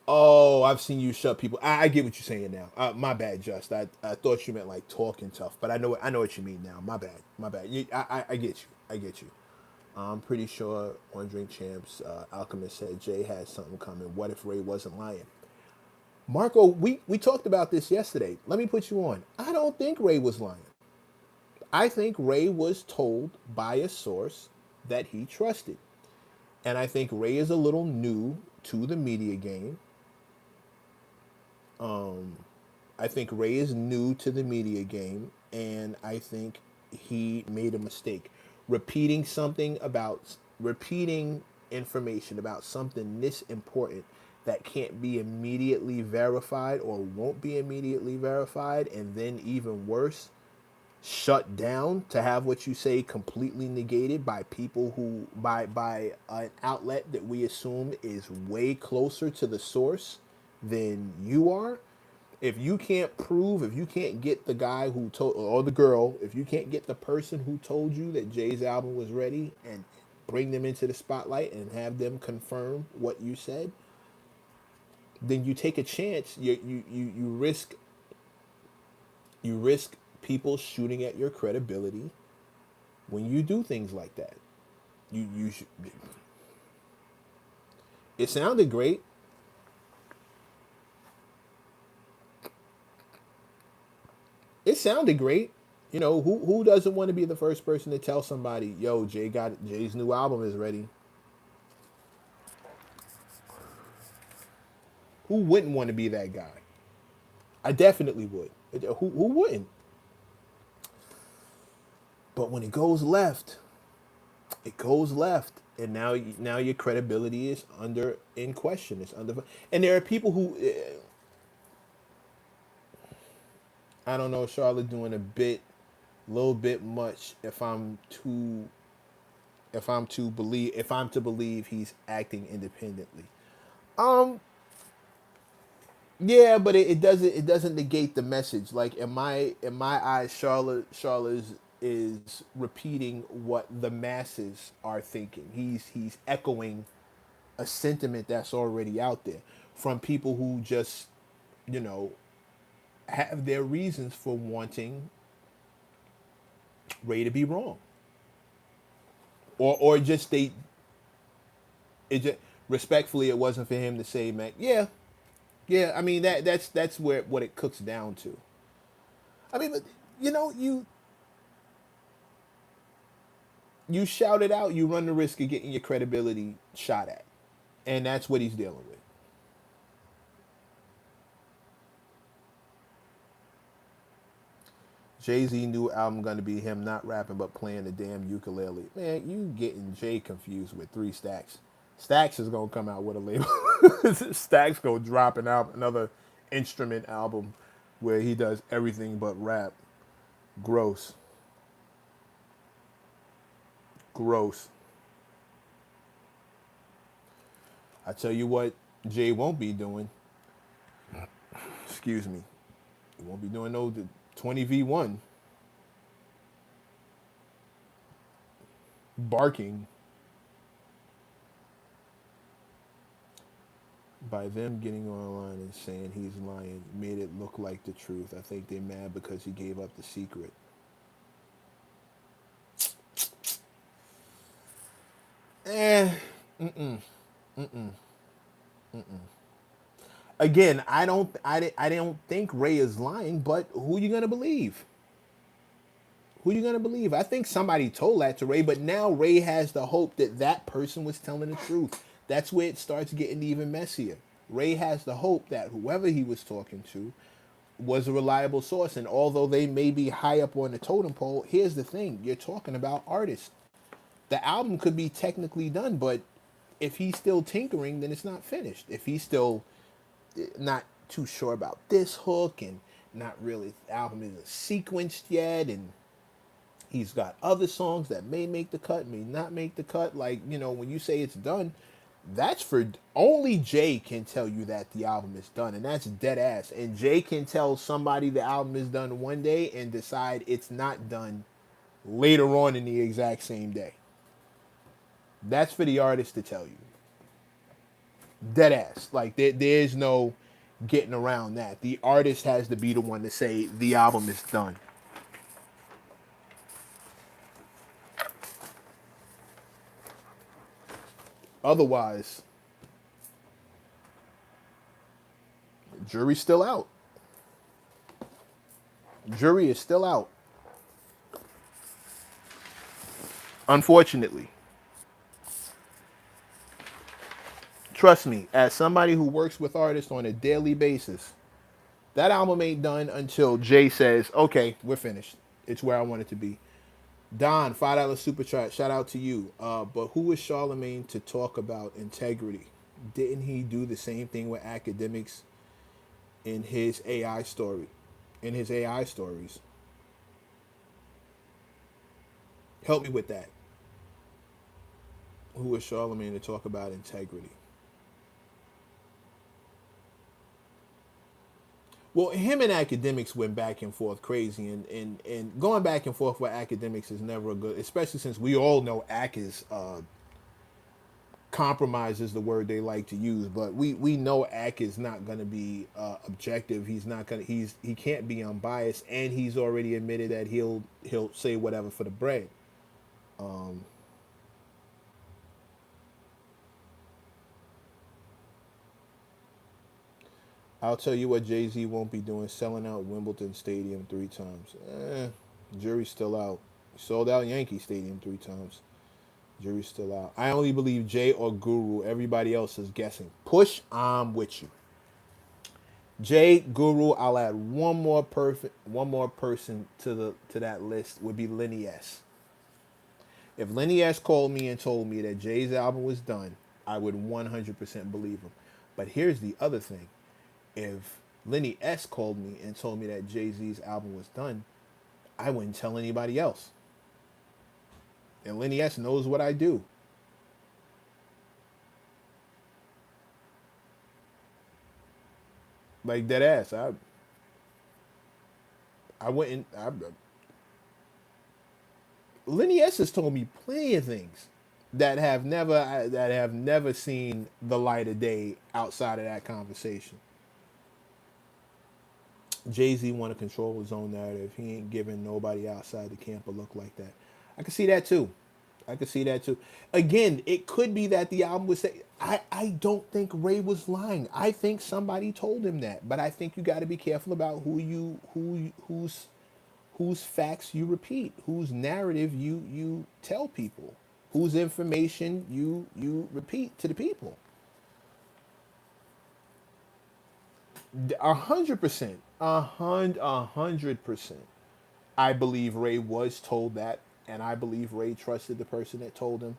[SPEAKER 1] Oh, I've seen you shut people. I get what you're saying now. My bad, Just. I thought you meant like talking tough, but I know what you mean now. My bad. My bad. I get you. I get you. I'm pretty sure on Drink Champs, Alchemist said Jay had something coming. What if Ray wasn't lying? Marco, we talked about this yesterday. Let me put you on. I don't think Ray was lying. I think Ray was told by a source that he trusted. And I think Ray is a little new to the media game. I think Ray is new to the media game, and I think he made a mistake. Repeating information about something this important that can't be immediately verified or won't be immediately verified, and then even worse, shut down to have what you say completely negated by people who by an outlet that we assume is way closer to the source than you are. If you can't get the guy who told, or the girl, if you can't get the person who told you that Jay's album was ready and bring them into the spotlight and have them confirm what you said, then you take a chance. You risk people shooting at your credibility when you do things like that. You should, it sounded great. It sounded great. Who doesn't want to be the first person to tell somebody, "Yo, Jay's new album is ready." Who wouldn't want to be that guy? I definitely would. Who wouldn't? But when it goes left, it goes left, and now your credibility is under in question. It's under, and there are people who I don't know. Charlotte doing a little bit much. If I'm to believe he's acting independently. Um, yeah, but it doesn't negate the message. Like in my eyes, Charlotte is repeating what the masses are thinking. He's echoing a sentiment that's already out there from people who just you know have their reasons for wanting Ray to be wrong, or just they it just respectfully it wasn't for him to say, man, yeah, yeah. I mean that's where what it cooks down to. I mean, but you shout it out, you run the risk of getting your credibility shot at, and that's what he's dealing with. Jay-Z new album gonna be him not rapping but playing the damn ukulele. Man, you getting Jay confused with Three Stacks. Stacks is gonna come out with a label. Stacks go drop another instrument album where he does everything but rap. Gross. Gross. I tell you what Jay won't be doing. Excuse me. He won't be doing no 20v1 barking by them getting online and saying he's lying made it look like the truth. I think they're mad because he gave up the secret. Eh, again, I don't think Ray is lying, but who you gonna believe? Who you gonna believe? I think somebody told that to Ray, but now Ray has the hope that that person was telling the truth. That's where it starts getting even messier. Ray has the hope that whoever he was talking to was a reliable source, and although they may be high up on the totem pole, here's the thing: you're talking about artists. The album could be technically done, but if he's still tinkering, then it's not finished. If he's still not too sure about this hook and not really the album isn't sequenced yet, and he's got other songs that may make the cut, may not make the cut. Like when you say it's done, That's for only Jay can tell you that the album is done, and that's dead ass. And Jay can tell somebody the album is done one day and decide it's not done later on in the exact same day. That's for the artist to tell you. Dead ass. Like there's no getting around that. The artist has to be the one to say the album is done. Otherwise, jury's still out. Jury is still out. Unfortunately. Trust me, as somebody who works with artists on a daily basis, that album ain't done until Jay says, okay, we're finished. It's where I want it to be. Don, $5 super chat. Shout out to you. But who is Charlemagne to talk about integrity? Didn't he do the same thing with academics in his AI story? In his AI stories. Help me with that. Who is Charlemagne to talk about integrity? Well, him and academics went back and forth crazy, and going back and forth with academics is never a good, especially since we all know Ak is compromise is the word they like to use, but we know Ak is not going to be objective. He's not going to he can't be unbiased, and he's already admitted that he'll say whatever for the bread. Um, I'll tell you what Jay-Z won't be doing: selling out Wimbledon Stadium 3 times. Jury's still out. Sold out Yankee Stadium 3 times. Jury's still out. I only believe Jay or Guru. Everybody else is guessing. Push, I'm with you. Jay, Guru. I'll add one more person to that list would be Lenny S. If Lenny S called me and told me that Jay's album was done, I would 100% believe him. But here's the other thing: if Lenny S called me and told me that Jay Z's album was done, I wouldn't tell anybody else. And Lenny S knows what I do. Like dead ass. I wouldn't. Lenny S has told me plenty of things that have never seen the light of day outside of that conversation. Jay Z want to control his own narrative. He ain't giving nobody outside the camp a look like that. I can see that too. I could see that too. Again, it could be that the album was say I don't think Ray was lying. I think somebody told him that. But I think you got to be careful about whose facts you repeat, whose narrative you tell people, whose information you repeat to the people. 100%, 100%. I believe Ray was told that, and I believe Ray trusted the person that told him.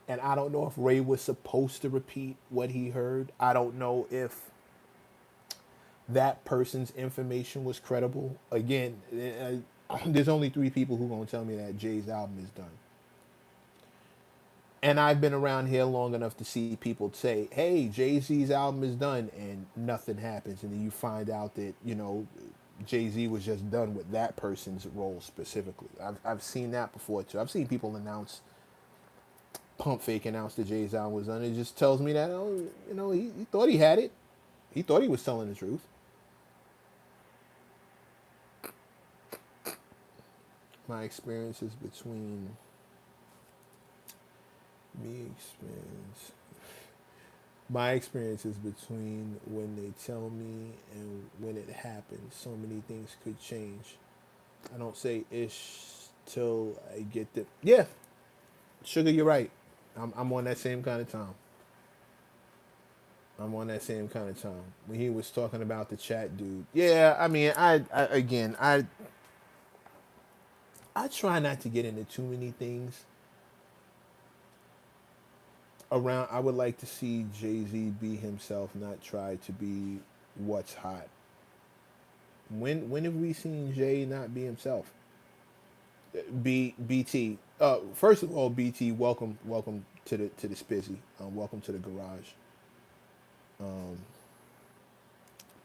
[SPEAKER 1] And I don't know if Ray was supposed to repeat what he heard. I don't know if that person's information was credible. Again, there's only 3 people who gonna tell me that Jay's album is done. And I've been around here long enough to see people say, "Hey, Jay Z's album is done," and nothing happens, and then you find out that Jay Z was just done with that person's role specifically. I've seen that before too. I've seen people announce, pump fake announce that Jay's album was done. It just tells me that he thought he had it. He thought he was telling the truth. My experiences between me experience my experiences between when they tell me and when it happens. So many things could change. I don't say ish till I get the yeah. Sugar, you're right. I'm on that same kind of time. I'm on that same kind of time. When he was talking about the chat dude. Yeah, I mean I try not to get into too many things around. I would like to see Jay Z be himself, not try to be what's hot. When have we seen Jay not be himself? BT. First of all, BT, welcome to the Spizzy. Welcome to the garage. Um,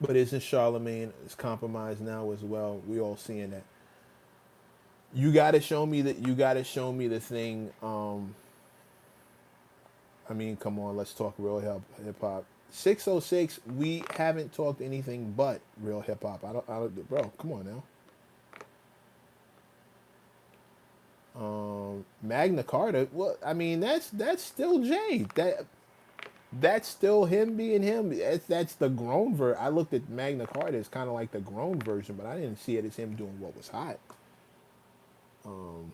[SPEAKER 1] but isn't Charlemagne is compromised now as well? We all seeing that. You got to show me that. You got to show me the thing. I mean, come on, let's talk real hip hop. 606, we haven't talked anything but real hip hop. Bro, come on now. Magna Carta. Well, I mean, that's still Jay. That's still him being him. That's the grown version. I looked at Magna Carta as kind of like the grown version, but I didn't see it as him doing what was hot. Um,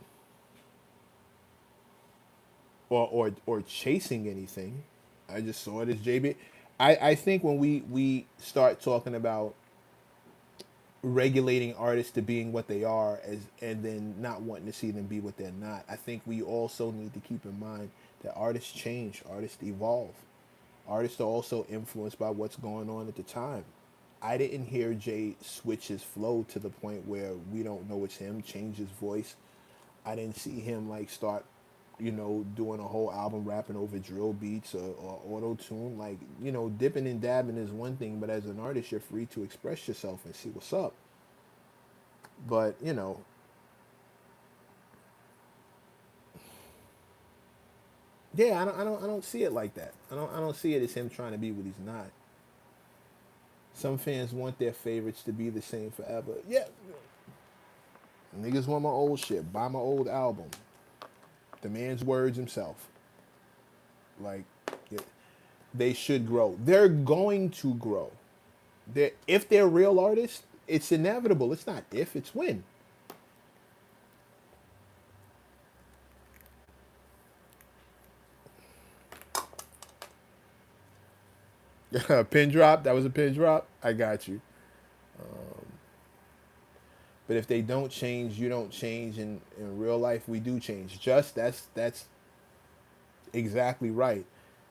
[SPEAKER 1] or chasing anything. I just saw it as JB. I think when we start talking about regulating artists to being what they are as and then not wanting to see them be what they're not, I think we also need to keep in mind that artists change, artists evolve. Artists are also influenced by what's going on at the time. I didn't hear Jay switch his flow to the point where we don't know it's him, change his voice. I didn't see him like start, doing a whole album rapping over drill beats or auto tune. Like, dipping and dabbing is one thing, but as an artist, you're free to express yourself and see what's up. But yeah, I don't see it like that. I don't see it as him trying to be what he's not. Some fans want their favorites to be the same forever. Yeah, niggas want my old shit. Buy my old album. The man's words himself. Like, yeah, they should grow. They're going to grow. If they're real artists, it's inevitable. It's not if, it's when. Pin drop. That was a pin drop. I got you. But if they don't change, you don't change. In real life, we do change. Just that's exactly right.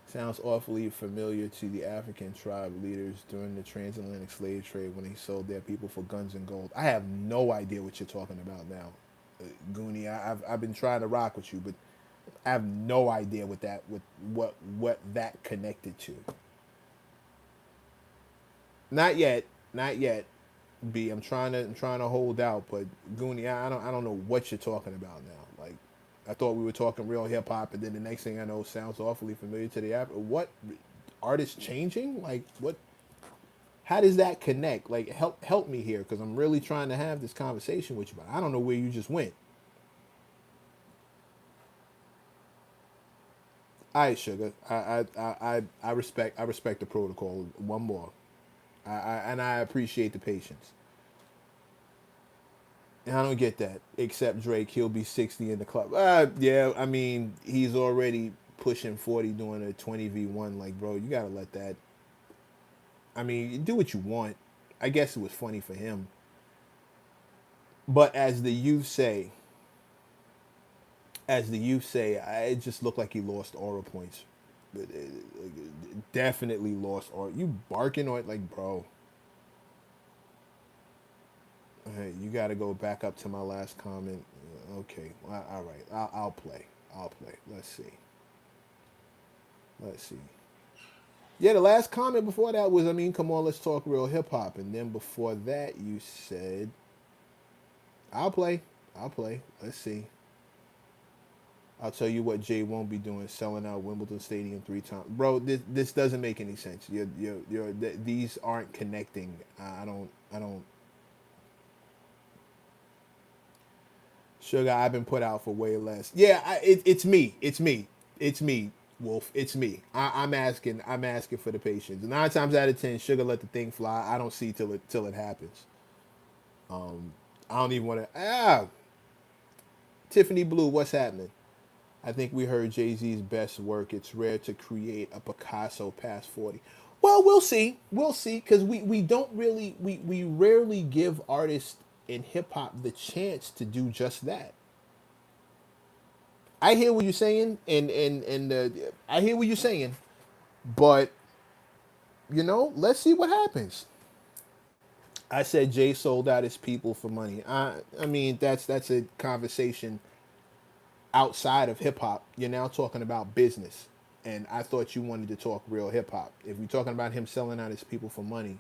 [SPEAKER 1] Sounds awfully familiar to the African tribe leaders during the transatlantic slave trade when they sold their people for guns and gold. I have no idea what you're talking about now, Goonie. I've been trying to rock with you, but I have no idea what that connected to. Not yet, not yet. B. I'm trying to hold out, but Goonie, I don't know what you're talking about now. Like, I thought we were talking real hip hop, and then the next thing I know, sounds awfully familiar to the app. What artists changing? Like, what? How does that connect? Like, help me here, because I'm really trying to have this conversation with you, but I don't know where you just went. All right, sugar. I respect the protocol. One more. And I appreciate the patience. And I don't get that. Except Drake, he'll be 60 in the club. Yeah, I mean, he's already pushing 40 doing a 20v1. Like, bro, you gotta let that. I mean, do what you want. I guess it was funny for him. But it just looked like he lost aura points. Definitely lost aura. You barking on it like, bro. Hey, you got to go back up to my last comment. Okay, all right. I'll play. I'll play. Let's see. Let's see. Yeah, the last comment before that was, I mean, come on, let's talk real hip hop. And then before that, you said, I'll play. I'll play. Let's see. I'll tell you what Jay won't be doing: selling out Wimbledon Stadium 3 times, bro. This doesn't make any sense. These aren't connecting. I don't. Sugar, I've been put out for way less. Yeah, it's me. It's me. It's me, Wolf. It's me. I'm asking. I'm asking for the patience. 9 times out of 10, Sugar let the thing fly. I don't see till it happens. I don't even want to. Tiffany Blue, what's happening? I think we heard Jay Z's best work. It's rare to create a Picasso past 40. Well, we'll see. We'll see, because we don't really we rarely give artists in hip hop the chance to do just that. I hear what you're saying, and I hear what you're saying, but let's see what happens. I said Jay sold out his people for money. I mean that's a conversation outside of hip hop. You're now talking about business. And I thought you wanted to talk real hip hop. If you're talking about him selling out his people for money,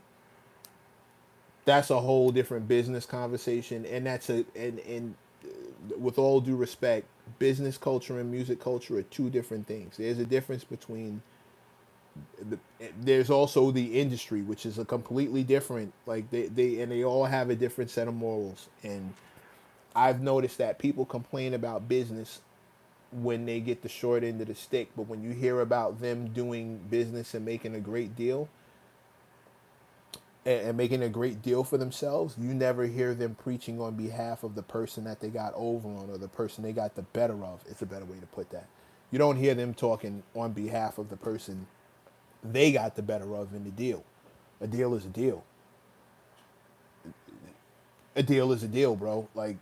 [SPEAKER 1] that's a whole different business conversation. And that's and with all due respect, business culture and music culture are two different things. There's a difference between the, there's also the industry, which is a completely different, like they all have a different set of morals. And I've noticed that people complain about business when they get the short end of the stick, but when you hear about them doing business and making a great deal, and making a great deal for themselves, you never hear them preaching on behalf of the person that they got over on or the person they got the better of. It's a better way to put that. You don't hear them talking on behalf of the person they got the better of in the deal. A deal is a deal. A deal is a deal, bro. Like,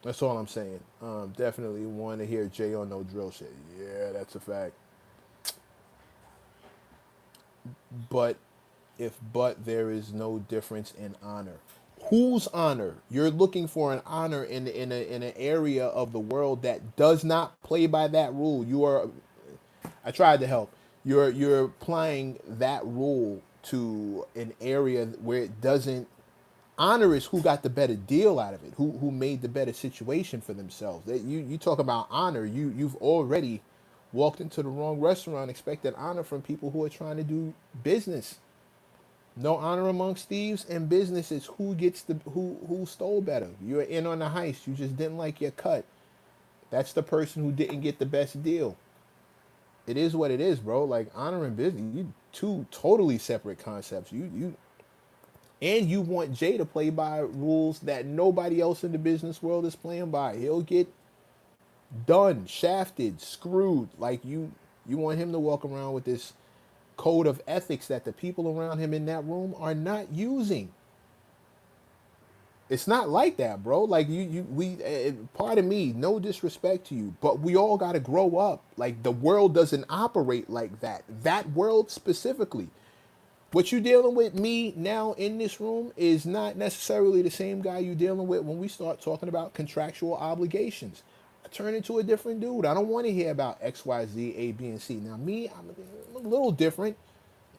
[SPEAKER 1] that's all I'm saying. Definitely want to hear Jay on No Drill shit. Yeah, that's a fact. But but there is no difference in honor. Whose honor? You're looking for an honor in an area of the world that does not play by that rule. You are. I tried to help. You're applying that rule to an area where it doesn't. Honor is who got the better deal out of it, who made the better situation for themselves. That you talk about honor, you've already walked into the wrong restaurant, expected honor from people who are trying to do business. No honor amongst thieves, and business is who gets the who stole better. You're in on the heist, you just didn't like your cut. That's the person who didn't get the best deal. It is what it is, bro. Like honor and business, you two totally separate concepts. You and you want Jay to play by rules that nobody else in the business world is playing by. He'll get done, shafted, screwed. Like you want him to walk around with this code of ethics that the people around him in that room are not using. It's not like that, bro. Like we. Pardon me, no disrespect to you, but we all got to grow up. Like the world doesn't operate like that. That world specifically. What you dealing with me now in this room is not necessarily the same guy you dealing with when we start talking about contractual obligations. I turn into a different dude. I don't want to hear about X, Y, Z, A, B, and C. Now me, I'm a little different.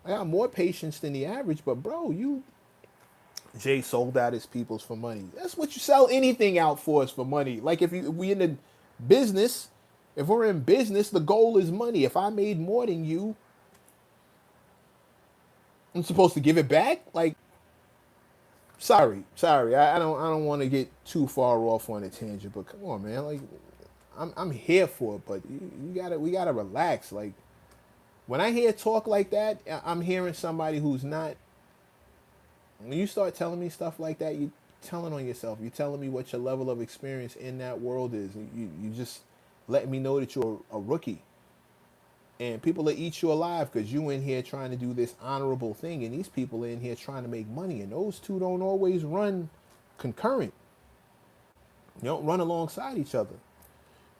[SPEAKER 1] I got more patience than the average, but bro, you Jay sold out his peoples for money. That's what you sell anything out for, is for money. Like if we in the business, if we're in business, the goal is money. If I made more than you, I'm supposed to give it back? Like, sorry. I don't want to get too far off on a tangent, but come on, man. Like, I'm here for it, but we gotta relax. Like, when I hear talk like that, I'm hearing somebody who's not. When you start telling me stuff like that, you telling on yourself. You're telling me what your level of experience in that world is. You just letting me know that you're a rookie. And people will eat you alive because you in here trying to do this honorable thing, and these people in here trying to make money, and those two don't always run concurrent. You don't run alongside each other.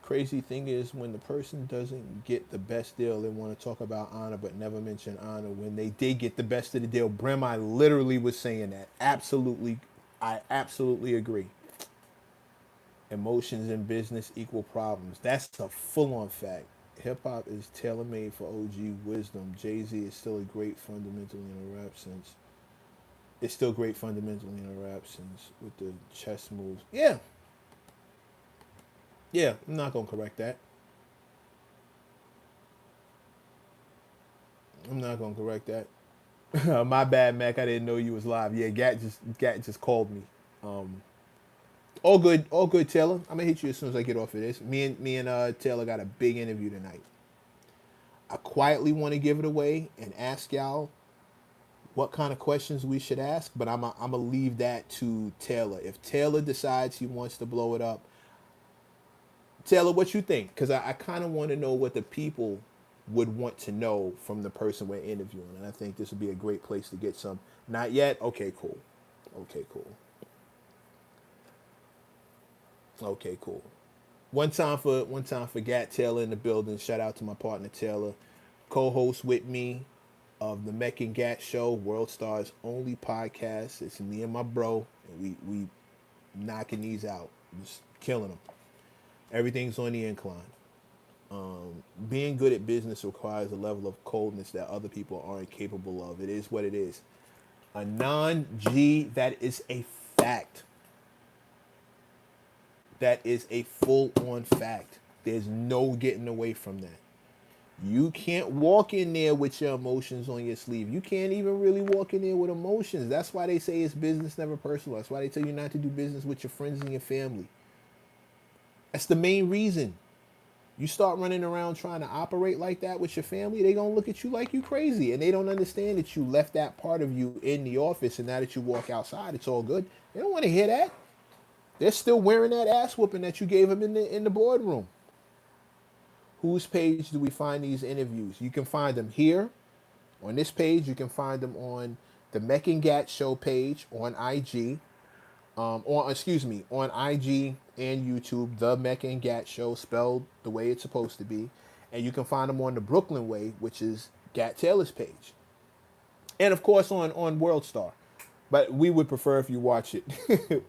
[SPEAKER 1] Crazy thing is when the person doesn't get the best deal, they want to talk about honor but never mention honor when they did get the best of the deal. Brim, I literally was saying that. Absolutely, I absolutely agree. Emotions in business equal problems. That's a full-on fact. Hip hop is tailor made for OG wisdom. Jay Z is still a great fundamentally in a rap sense. It's still great fundamentally in a rap sense with the chess moves. Yeah, yeah. I'm not gonna correct that. I'm not gonna correct that. My bad, Mac. I didn't know you was live. Yeah, Gat just called me. Um, all good, Taylor. I'm gonna hit you as soon as I get off of this. Me and Taylor got a big interview tonight. I quietly want to give it away and ask y'all what kind of questions we should ask, but I'm gonna leave that to Taylor. If Taylor decides he wants to blow it up, Taylor, what you think? Because I kind of want to know what the people would want to know from the person we're interviewing, and I think this would be a great place to get some. Not yet. Okay, cool. Okay, cool. Okay, cool. One time for Gat Taylor in the building. Shout out to my partner Taylor, co-host with me. of the Mech and Gat Show, World Star's only podcast. It's me and my bro, and we knocking these out, just killing them. Everything's on the incline. Being good at business requires a level of coldness that other people aren't capable of. It is what it is. A non-G, that is a fact. That is a full-on fact. There's no getting away from that. You can't walk in there with your emotions on your sleeve. You can't even really walk in there with emotions. That's why they say it's business, never personal. That's why they tell you not to do business with your friends and your family. That's the main reason. You start running around trying to operate like that with your family, they gonna look at you like you crazy, and they don't understand that you left that part of you in the office, and now that you walk outside, it's all good. They don't want to hear that. They're still wearing that ass whooping that you gave them in the boardroom. Whose page do we find these interviews? You can find them here on this page. You can find them on the Mech and Gat Show page on IG. On IG and YouTube, the Mech and Gat Show, spelled the way it's supposed to be. And you can find them on the Brooklyn Way, which is Gat Taylor's page. And of course on World Star. But we would prefer if you watch it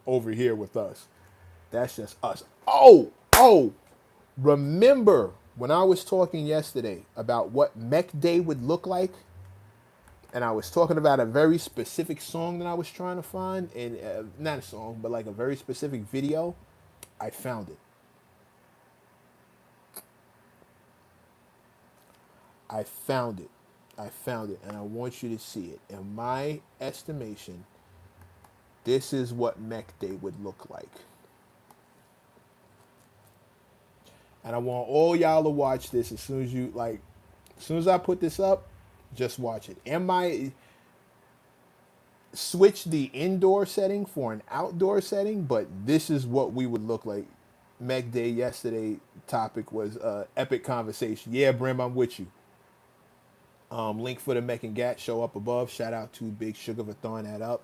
[SPEAKER 1] over here with us. That's just us. Oh, remember when I was talking yesterday about what Mech Day would look like? And I was talking about a very specific song that I was trying to find, and not a song, but like a very specific video. I found it. I found it. I found it, and I want you to see it. In my estimation, this is what Mech Day would look like. And I want all y'all to watch this as soon as I put this up, just watch it. Switch the indoor setting for an outdoor setting, but this is what we would look like. Mech Day yesterday topic was epic conversation. Yeah, Brim, I'm with you. Link for the Mech and Gat Show up above. Shout out to Big Sugar for throwing that up.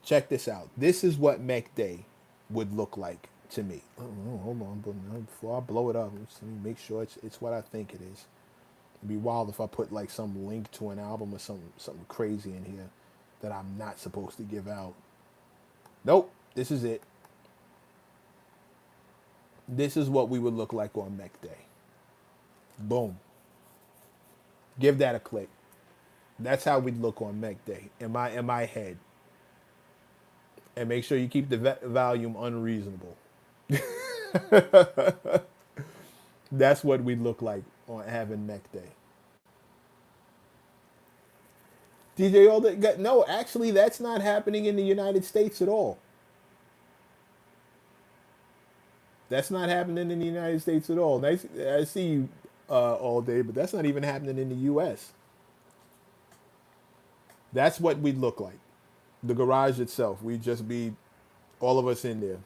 [SPEAKER 1] Check this out. This is what Mech Day would look like to me. Oh, hold on, but before I blow it up, let me make sure it's what I think it is. It'd be wild if I put like some link to an album or something crazy in here that I'm not supposed to give out. Nope, this is it. This is what we would look like on Mech Day. Boom. Give that a click. That's how we'd look on Mech Day in my head. And make sure you keep the volume unreasonable. That's what we'd look like on having Mech Day. DJ Older, no, actually, that's not happening in the United States at all. That's not happening in the United States at all. Nice, I see you all day, but that's not even happening in the U.S. That's what we'd look like. The garage itself, we'd just be all of us in there.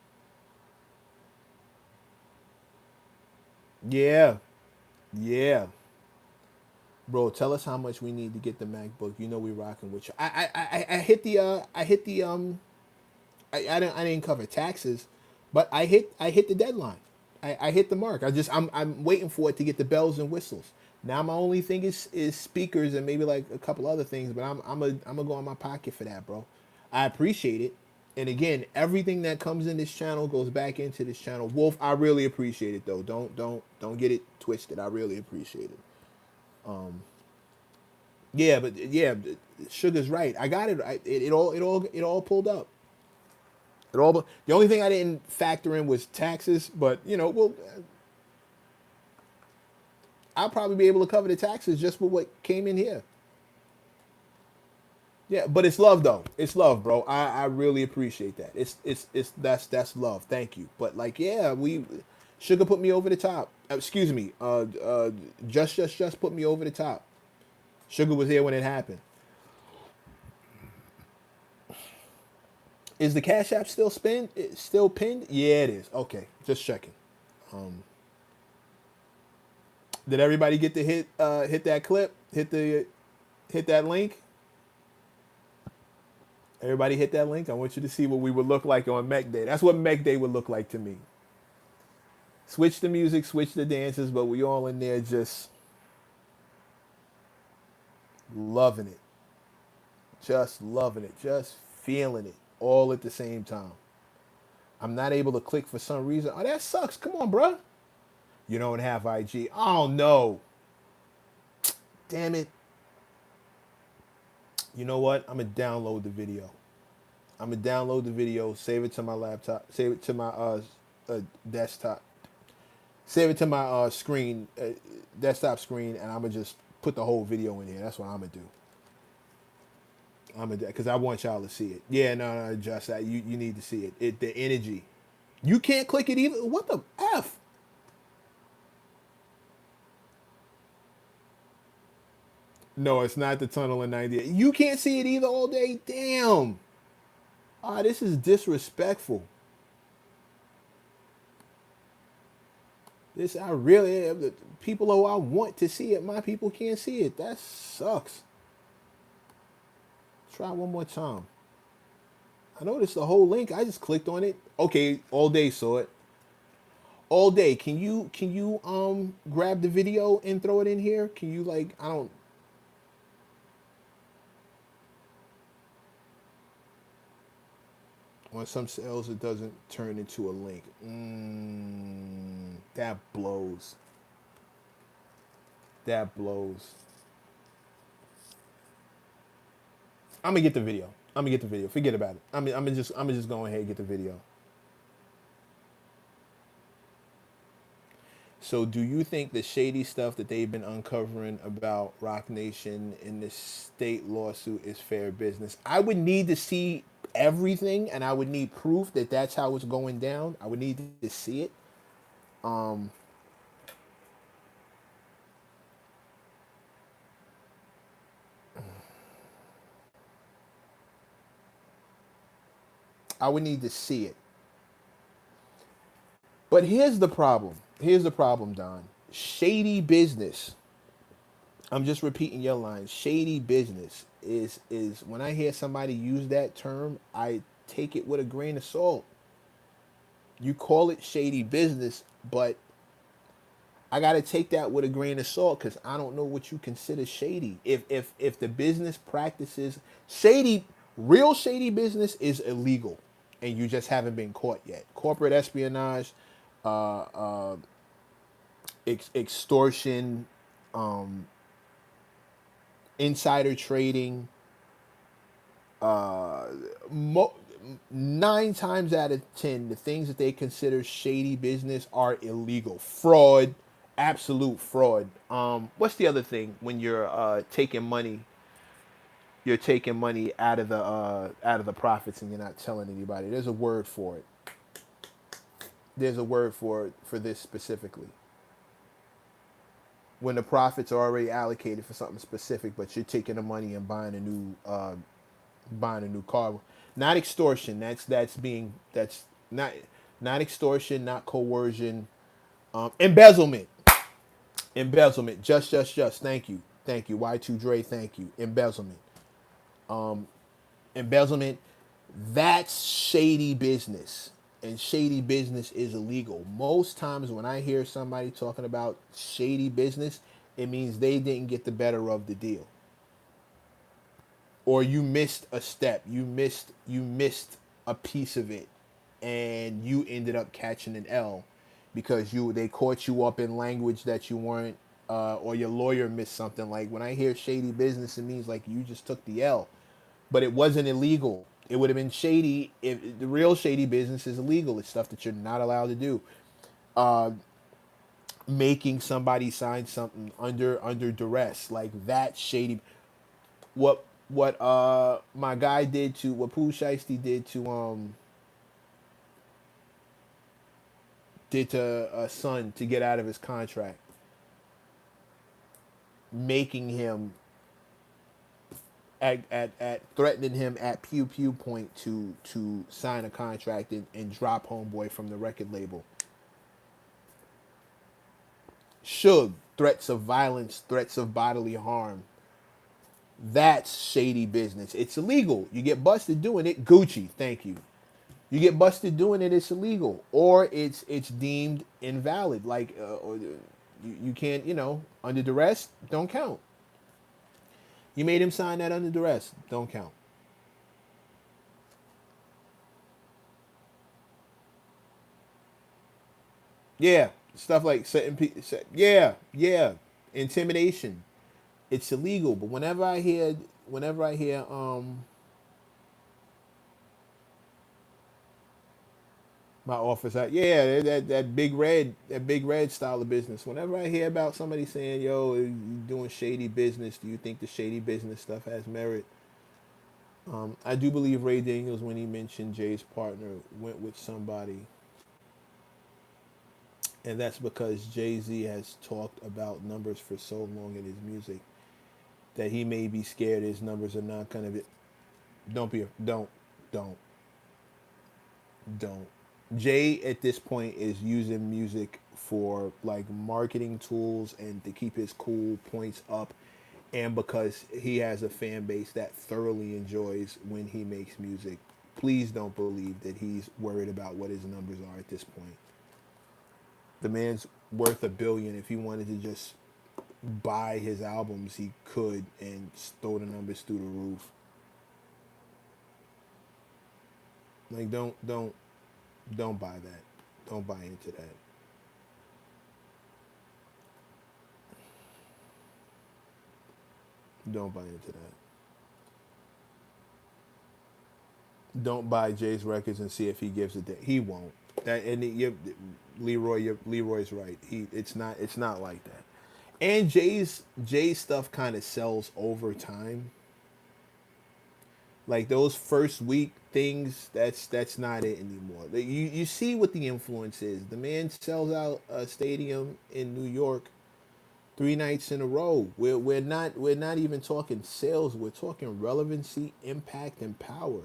[SPEAKER 1] Yeah, yeah. Bro, tell us how much we need to get the MacBook. You know we rocking with you. I hit the I didn't cover taxes, but I hit the deadline. I hit the mark. I'm waiting for it to get the bells and whistles. Now my only thing is speakers and maybe like a couple other things, but I'm gonna go in my pocket for that, bro. I appreciate it. And again, everything that comes in this channel goes back into this channel. Wolf, I really appreciate it though. Don't get it twisted. I really appreciate it. Yeah, but yeah, Sugar's right. I got it. It all pulled up. The only thing I didn't factor in was taxes, but I'll probably be able to cover the taxes just with what came in here. Yeah, but it's love though. It's love, bro. I really appreciate that. That's love. Thank you. But like, yeah, Sugar put me over the top. Excuse me. Just put me over the top. Sugar was here when it happened. Is the Cash App still pinned? Yeah, it is. Okay, just checking. Did everybody get to hit that clip? Hit that link? Everybody hit that link. I want you to see what we would look like on Mech Day. That's what Mech Day would look like to me. Switch the music, switch the dances, but we all in there just loving it, just loving it, just feeling it all at the same time. I'm not able to click for some reason. Oh, that sucks. Come on, bruh. You don't have IG. Oh no. Damn it. You know what? I'm gonna download the video. I'm gonna download the video, save it to my laptop, save it to my desktop, save it to my screen, desktop screen, and I'm gonna just put the whole video in here. That's what I'm gonna do. I'm gonna, because I want y'all to see it. Yeah, no, just that you need to see it. The energy. You can't click it either. What the f? No, it's not the tunnel in 98. You can't see it either all day. Damn. Ah, this is disrespectful. This I really the people who I want to see it, my people can't see it. That sucks. Try one more time. I noticed the whole link. I just clicked on it. Okay, all day saw it. All day. Can you grab the video and throw it in here? Can you like I don't on some sales it doesn't turn into a link. That blows. That blows. I'm gonna get the video. I'm gonna get the video. Forget about it. I'm gonna just go ahead and get the video. So, do you think the shady stuff that they've been uncovering about Rock Nation in this state lawsuit is fair business? I would need to see everything, and I would need proof that that's how it's going down. I would need to see it. Um, I would need to see it. But here's the problem. Here's the problem, Don. Shady business. I'm just repeating your line. Shady business is when I hear somebody use that term, I take it with a grain of salt. You call it shady business, but I got to take that with a grain of salt because I don't know what you consider shady. If the business practices shady, real shady business is illegal, and you just haven't been caught yet. Corporate espionage, uh, uh, extortion, um, insider trading. Uh, mo- 9 times out of 10, the things that they consider shady business are illegal. Fraud, absolute fraud. What's the other thing when you're taking money? You're taking money out of the profits and you're not telling anybody. There's a word for it. There's a word for it for this specifically. When the profits are already allocated for something specific, but you're taking the money and buying a new car. Not extortion. That's not extortion, not coercion. Embezzlement. Embezzlement. Just. Thank you. Y2 Dre. Thank you. Embezzlement. Um, Embezzlement. That's shady business, and shady business is illegal. Most times when I hear somebody talking about shady business, it means they didn't get the better of the deal, or you missed a step. You missed a piece of it, and you ended up catching an L because you they caught you up in language that you weren't, or your lawyer missed something. Like when I hear shady business, it means like you just took the L, but it wasn't illegal. It would have been shady if the real shady business is illegal. It's stuff that you're not allowed to do. Uh, Making somebody sign something under duress, like that shady. What my guy did to what Pooh Shiesty did to a son to get out of his contract, making him at threatening him at pew pew point to sign a contract and drop homeboy from the record label. Suge, threats of violence, threats of bodily harm. That's shady business. It's illegal. You get busted doing it, Gucci. Thank you. You get busted doing it, it's illegal, or it's deemed invalid. Or you can't, under duress, don't count. You made him sign that under duress. Don't count. Yeah, stuff like yeah, yeah, intimidation. It's illegal. But whenever I hear my office out, yeah, that big red style of business. Whenever I hear about somebody saying, "Yo, you doing shady business," do you think the shady business stuff has merit? I do believe Ray Daniels, when he mentioned Jay's partner, went with somebody, and that's because Jay Z has talked about numbers for so long in his music that he may be scared his numbers are not gonna be. Don't be. Don't, don't. Jay at this point is using music for like marketing tools and to keep his cool points up, and because he has a fan base that thoroughly enjoys when he makes music. Please don't believe that he's worried about what his numbers are at this point. The man's worth $1 billion. If he wanted to just buy his albums, he could and throw the numbers through the roof. Like don't buy that. Don't buy into that. Don't buy into that. Don't buy Jay's records and see if he gives a damn. He won't. That and Leroy's right. It's not like that. And Jay's stuff kind of sells over time. Like those first week things, that's not it anymore. You see what the influence is. The man sells out a stadium in New York 3 nights in a row. We're not even talking sales. We're talking relevancy, impact, and power.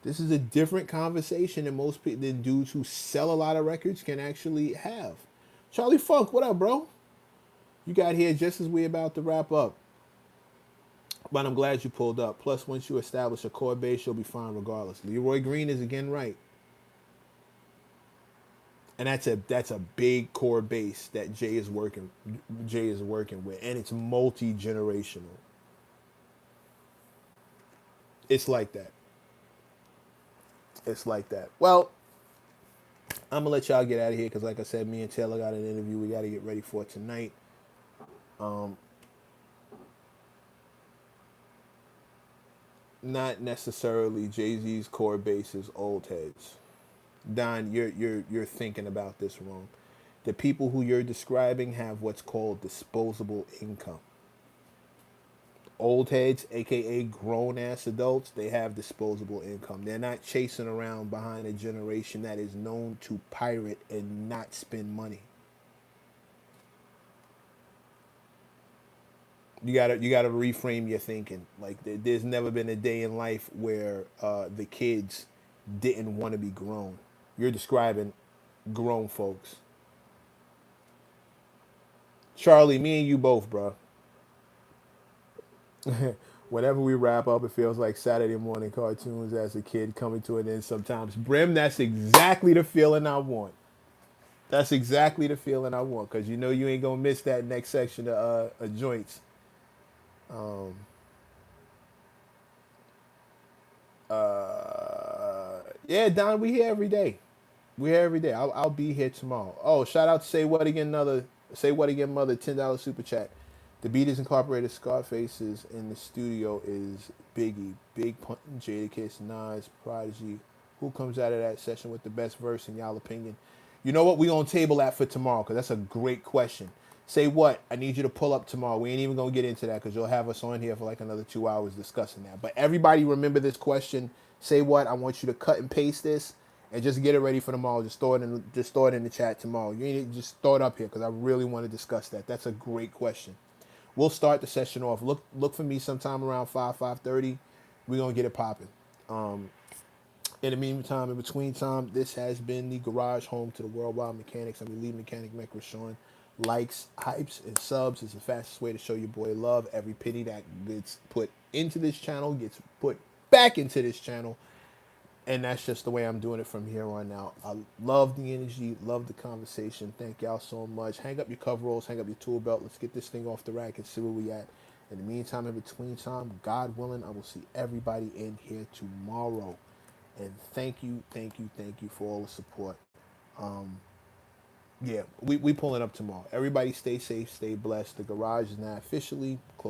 [SPEAKER 1] This is a different conversation than most people than dudes who sell a lot of records can actually have. Charlie Funk, what up, bro? You got here just as we about to wrap up. But I'm glad you pulled up. Plus, once you establish a core base, you'll be fine regardless. Leroy Green is again right, and that's a big core base that Jay is working with, and it's multi generational. It's like that. It's like that. Well, I'm gonna let y'all get out of here because, like I said, me and Taylor got an interview we got to get ready for tonight. Um, Not necessarily Jay Z's core base is old heads. Don, you're thinking about this wrong. The people who you're describing have what's called disposable income. Old heads, aka grown ass adults, they have disposable income. They're not chasing around behind a generation that is known to pirate and not spend money. You gotta reframe your thinking. Like there's never been a day in life where the kids didn't want to be grown. You're describing grown folks. Charlie, me and you both, bro. Whenever we wrap up, it feels like Saturday morning cartoons as a kid coming to an end sometimes. Brim, that's exactly the feeling I want. That's exactly the feeling I want because you know you ain't gonna miss that next section of joints. Um, yeah, Don, we here every day. We here every day. I'll be here tomorrow. Oh, shout out to Say What Again Mother $10 super chat. The Beaters Incorporated Scarfaces in the studio is Biggie, Big Pun, Jadakiss, Nas, Prodigy. Who comes out of that session with the best verse in y'all opinion? You know what? We on table that for tomorrow because that's a great question. Say what? I need you to pull up tomorrow. We ain't even gonna get into that because you'll have us on here for like another 2 hours discussing that. But everybody remember this question. Say what? I want you to cut and paste this and just get it ready for tomorrow. Just throw it in the chat tomorrow. You need to just throw it up here because I really want to discuss that. That's a great question. We'll start the session off. Look for me sometime around 5:30. We're gonna get it popping. Um, in the meantime, in between time, this has been the garage home to the worldwide mechanics. I'm your lead mechanic, Mech Rashawn. Likes, hypes, and subs is the fastest way to show your boy love. Every penny that gets put into this channel gets put back into this channel. And that's just the way I'm doing it from here on out. I love the energy, love the conversation. Thank y'all so much. Hang up your coveralls, hang up your tool belt. Let's get this thing off the rack and see where we at. In the meantime, in between time, God willing, I will see everybody in here tomorrow. And thank you for all the support. Um, yeah, we pulling up tomorrow. Everybody stay safe, stay blessed. The garage is now officially closed.